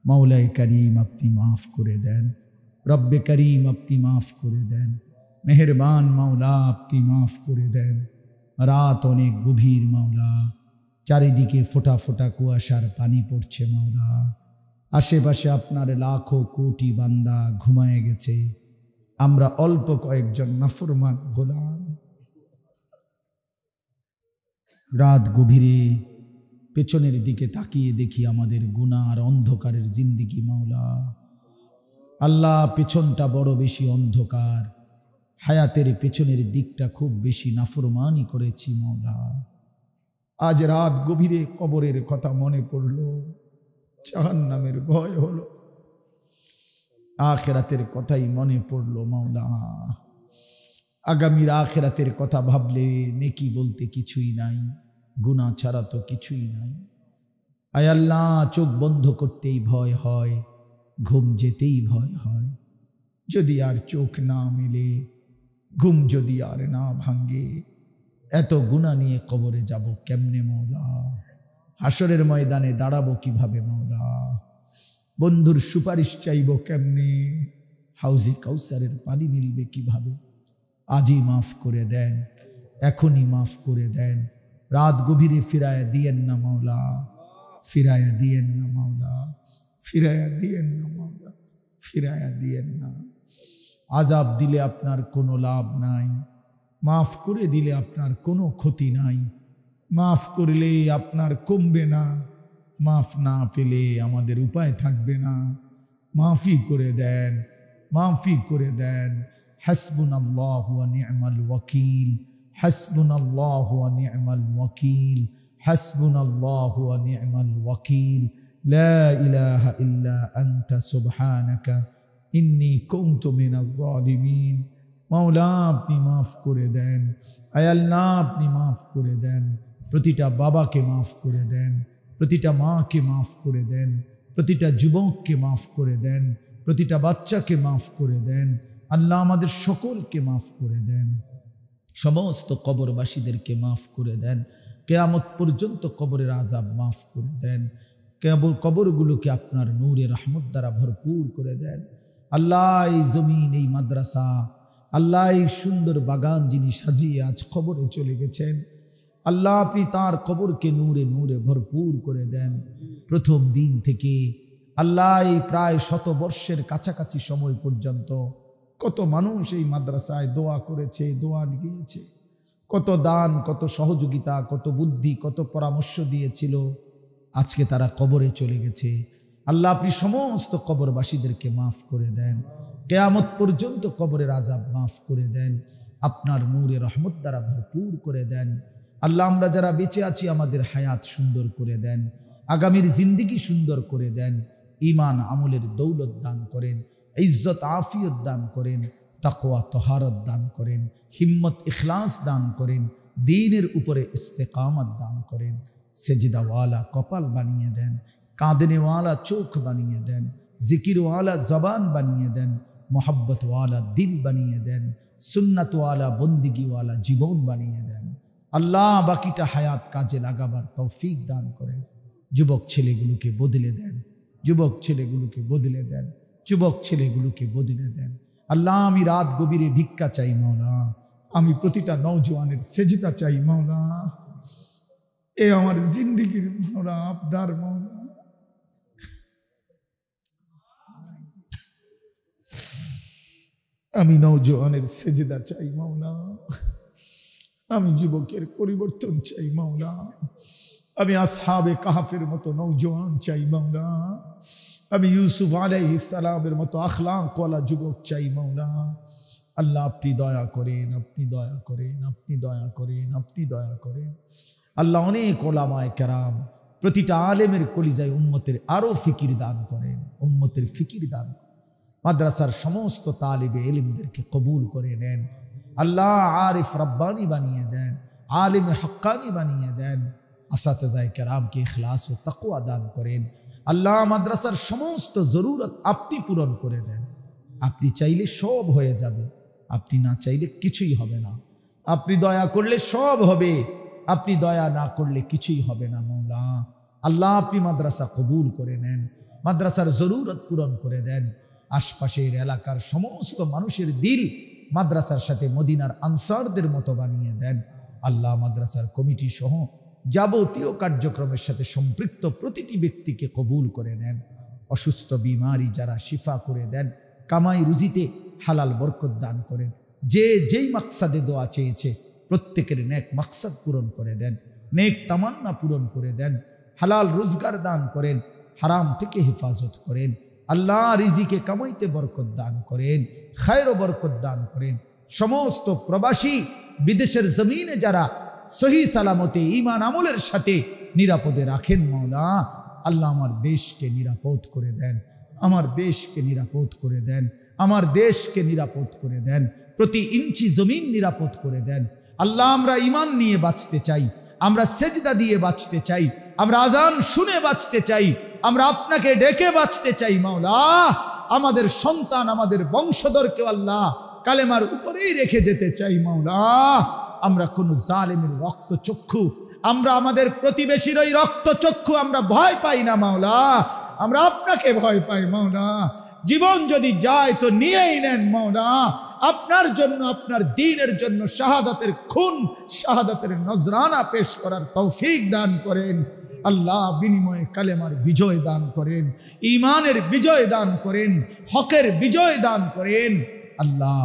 A: মাওলায়ে করিম আপনি মাফ করে দেন, রব্বে করিম আপনি মাফ করে দেন, মেহেরবান মাওলা আপনি মাফ করে দেন। রাত অনেক গভীর মাওলা, চারিদিকে ফোঁটা ফোঁটা কুয়াশার পানি পড়ছে মাওলা। আশেপাশে আপনার লাখো কোটি বান্দা ঘুমায় গেছে, আমরা অল্প কয়েকজন নাফরমান গোলাম। রাত গভীরে পেছনের দিকে তাকিয়ে দেখি আমাদের গুনার অন্ধকারের জিন্দিগি মাওলা। আল্লাহ, পেছনটা বড় বেশি অন্ধকার, হায়াতের পেছনের দিকটা খুব বেশি নাফরমানি করেছি মাওলা। আজ রাত গভীরে কবরের কথা মনে পড়লো, জাহান্নামের ভয় হলো, আখিরাতের কথাই মনে পড়লো মাওলা। আগামীর আখিরাতের কথা ভাবলে নেকি বলতে কিছুই নাই, গুনাহ ছাড়া তো কিছুই নাই। আয় আল্লাহ, চোখ বন্ধ করতেই ভয় হয়, ঘুম যেতেই ভয় হয়। যদি আর চোখ না মেলে, ঘুম যদি আর না ভাঙ্গে, এত গুনাহ নিয়ে কবরে যাব কেমনে মাওলা? হাসরের ময়দানে দাঁড়াবো কিভাবে মাওলা? বন্ধুর সুপারিশ চাইব কেমনে? হাউজে কাউসারের পানি মিলবে কিভাবে? আজই মাফ করে দেন, এখনই মাফ করে দেন। রাত গভীরে ফিরায়া দিয়েন না মাওলা, ফিরায়া দিয়েন না মাওলা, ফিরায়া দিয়েন না মাওলা, ফিরায়া দিয়েন না। আযাব দিলে আপনার কোনো লাভ নাই, মাফ করে দিলে আপনার কোনো ক্ষতি নাই। মাফ করলে আপনার কমবে না, মাফ না পেলে আমাদের উপায় থাকবে না। মাফি করে দেন, মাফি করে দেন। হাসবুনাল্লাহু ওয়া নি'মাল ওয়াকিল, হাসবুনাল্লাহু ওয়া নি'মাল ওয়াকিল, হাসবুনাল্লাহু ওয়া নি'মাল ওয়াকিল। লা ইলাহা ইল্লা আনতা সুবহানাকা ইন্নী কুনতু মিনাজ জালিমিন। মাওলা, আপনি মাফ করে দেন। আয় আল্লাহ, আপনি মাফ করে দেন। প্রতিটা বাবাকে মাফ করে দেন, প্রতিটা মাকে মাফ করে দেন, প্রতিটা যুবককে মাফ করে দেন, প্রতিটা বাচ্চাকে মাফ করে দেন। আল্লাহ, আমাদের সকলকে মাফ করে দেন। সমস্ত কবরবাসীদেরকে মাফ করে দেন। কিয়ামত পর্যন্ত কবরের আযাব মাফ করে দেন। কবরগুলোকে আপনার নূরে রহমত দ্বারা ভরপুর করে দেন। আল্লাহ, এই জমিন, এই মাদ্রাসা, আল্লাহ, এই সুন্দর বাগান যিনি সাজিয়ে আজ কবরে চলে গেছেন, আল্লাহ, আপনি তার কবরকে নূরে নূরে ভরপুর করে দেন। প্রথম দিন থেকে আল্লাহ, এই প্রায় 100 বর্ষের কাছাকাছি সময় পর্যন্ত কত মানুষ এই মাদ্রাসায় দোয়া করেছে, দোয়া গিয়েছে, কত দান, কত সহযোগিতা, কত বুদ্ধি, কত পরামর্শ দিয়েছিল। আজকে তারা কবরে চলে গেছে। আল্লাহ, আপনি সমস্ত কবরবাসীদেরকে মাফ করে দেন। কিয়ামত পর্যন্ত কবরের আযাব মাফ করে দেন। আপনার নূরে রহমত দ্বারা ভরপুর করে দেন। আল্লাহ, আমরা যারা বেঁচে আছি আমাদের হায়াত সুন্দর করে দেন, আগামীর জিন্দিগি সুন্দর করে দেন। ঈমান আমলের দৌলত দান করেন, ইজ্জত আফিয়ত দান করেন, তাকওয়া তহারত দান করেন, হিম্মত ইখলাস দান করেন, দ্বীনের উপরে ইস্তেকামত দান করেন। সেজদাওয়ালা কপাল বানিয়ে দেন, কাঁদনেওয়ালা চোখ বানিয়ে দেন, জিকিরওয়ালা জবান বানিয়ে দেন, মোহাব্বতওয়ালা দিল বানিয়ে দেন, সুন্নাতওয়ালা বন্দিগিওয়ালা জীবন বানিয়ে দেন। আল্লাহ, বাকিটা হায়াত কাজে লাগাবার তৌফিক দান করেন। যুবক ছেলেগুলোকে বদলে দেন, যুবক ছেলেগুলোকে বদলে দেন, যুবক ছেলেগুলোকে বদলে দেন। আল্লাহ, আমি রাত গভীরে ভিক্ষা চাই মাওলা, আমি প্রতিটা নওজোয়ানের সেজদা চাই মাওলা। এ আমার জিন্দিগির মাওলা আবদার মাওলা। আমি নওজোয়ানের সেজদা চাই মাওলা, আমি যুবকের পরিবর্তন চাই মাওলা, আমি আসহাবে কাহাফের মতো নওজোয়ান চাই মাওলা, আমি ইউসুফ আলাইহিস সালামের মতো আখলাকওয়ালা যুবক চাই মাওলা। আল্লাহ, আপনি দয়া করেন, আপনি দয়া করেন, আপনি দয়া করেন, আপনি দয়া করেন। আল্লাহ, অনেক ওলামায়ে কেরাম, প্রতিটা আলেমের কলিজায় উম্মতের আরো ফিকির দান করেন, উম্মতের ফিকির দান করেন। মাদ্রাসার সমস্ত তালিবে ইলমদেরকে কবুল করে নেন। আল্লাহ, আরিফ রব্বানি বানিয়ে দেন, আলিম হক্কানি বানিয়ে দেন। আসাতেজায়ে কেরামকে ইখলাস ও তাকওয়া দান করেন। আল্লাহ, মাদ্রাসার সমস্ত জরুরত আপনি পূরণ করে দেন। আপনি চাইলে সব হয়ে যাবে, আপনি না চাইলে কিছুই হবে না। আপনি দয়া করলে সব হবে, আপনি দয়া না করলে কিছুই হবে না মাওলা। আল্লাহ, আপনি মাদ্রাসা কবুল করে নেন, মাদ্রাসার জরুরত পূরণ করে দেন। আশপাশের এলাকার সমস্ত মানুষের দিল মাদ্রাসার সাথে মদিনার আনসারদের মতো বানিয়ে দেন। আল্লাহ মাদ্রাসার কমিটি সহ যাবতীয় কার্যক্রমের সাথে সম্পৃক্ত প্রতিটি ব্যক্তিকে কবুল করে নেন। অসুস্থ বিমারি যারা শিফা করে দেন, কামাই রুজিতে হালাল বরকত দান করেন। যে যেই মাকসাদে দোয়া চেয়েছে প্রত্যেকের নেক মাকসাদ পূরণ করে দেন, নেক তামান্না পূরণ করে দেন। হালাল রোজগার দান করেন, হারাম থেকে হেফাজত করেন। আল্লাহ রিজিকে কামাইতে বরকত দান করেন, খায়র ও বরকত দান করেন। সমস্ত প্রবাসী বিদেশের জমিনে যারা সহি সালামতে ঈমান আমলের সাথে নিরাপদে রাখেন মাওলা, আল্লাহ আমার দেশকে নিরাপদ করে দেন, আমার দেশকে নিরাপদ করে দেন, আমার দেশকে নিরাপদ করে দেন। প্রতি ইঞ্চি জমিন নিরাপদ করে দেন। আল্লাহ আমরা ঈমান নিয়ে বাঁচতে চাই, আমরা সেজদা দিয়ে বাঁচতে চাই, আমরা আজান শুনে বাঁচতে চাই, আমরা আপনাকে ডেকে বাঁচতে চাই মাওলা। আমাদের সন্তান, আমাদের বংশধরকে আল্লাহ কালেমার উপরেই রেখে যেতে চাই মাওলা। আমরা কোনো জালেমের রক্তচক্ষু, আমরা আমাদের প্রতিবেশীর ওই রক্তচক্ষু আমরা ভয় পাই না মাওলা, আমরা আপনাকে ভয় পাই মাওলা। জীবন যদি যায় তো নিয়েই নেন মাওলা। আপনার জন্য, আপনার দ্বীনের জন্য শাহাদাতের খুন, শাহাদাতের নজরানা পেশ করার তৌফিক দান করেন আল্লাহ। বিনিময়ে কালেমার বিজয় দান করেন, ঈমানের বিজয় দান করেন, হকের বিজয় দান করেন আল্লাহ।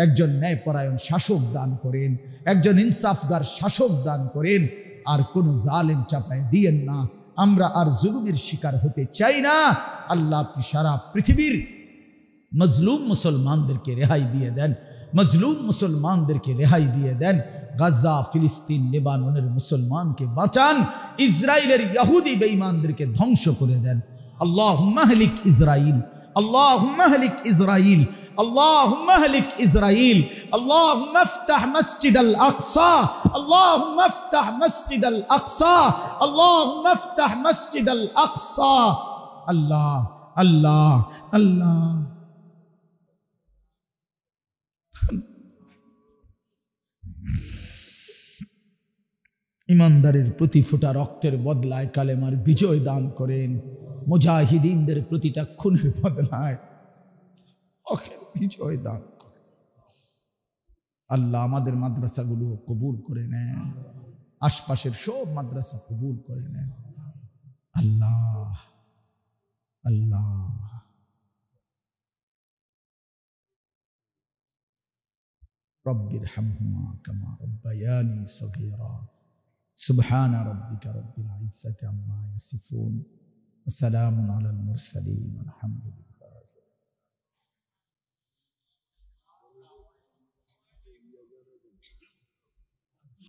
A: একজন ন্যায়পরায়ণ শাসক দান করেন, একজন ইনসাফগার শাসক দান করেন। আর কোনো জালেম চাপায় দিয়েন না। আমরা আর জুলুমের শিকার হতে চাই না আল্লাহ। আপনি সারা পৃথিবীর মজলুম মুসলমানদেরকে রেহাই দিয়ে দেন, মজলুম মুসলমানদেরকে রেহাই দিয়ে দেন। গাজা, ফিলিস্তিন, লেবাননের মুসলমানকে বাঁচান, ইসরায়েলের ইহুদি বেঈমানদেরকে ধ্বংস করে দেন। আল্লাহুম্মা হলিক ইসরাইল, আল্লাহুম্মা হলিক ইসরাইল, আল্লাহুম্মা হলিক ইসরাইল। আল্লাহুম্মা ইফতাহ মসজিদাল আকসা, আল্লাহুম্মা ইফতাহ মসজিদাল আকসা, আল্লাহুম্মা ইফতাহ মসজিদাল আকসা। আল্লাহ আল্লাহ আল্লাহ। ইমানদারের প্রতি ফোঁটা রক্তের বদলায় কালেমার বিজয় দান করেন। মুজাহিদিনদের প্রতিটা খুনের বদলায় হকের বিজয় দান করেন আল্লাহ। আমাদের মাদ্রাসাগুলো কবুল করে নেন, আশপাশের সব মাদ্রাসা কবুল করে নেন আল্লাহ আল্লাহ। রব্বির হামহুমা কামা রব্বায়ানি সগীরা। সুবহানা রাব্বিকা রাব্বিল ইজ্জাতি আম্মা ইয়াসিফুন ওয়া সালামুন আলাল মুরসালিন। আলহামদুলিল্লাহ।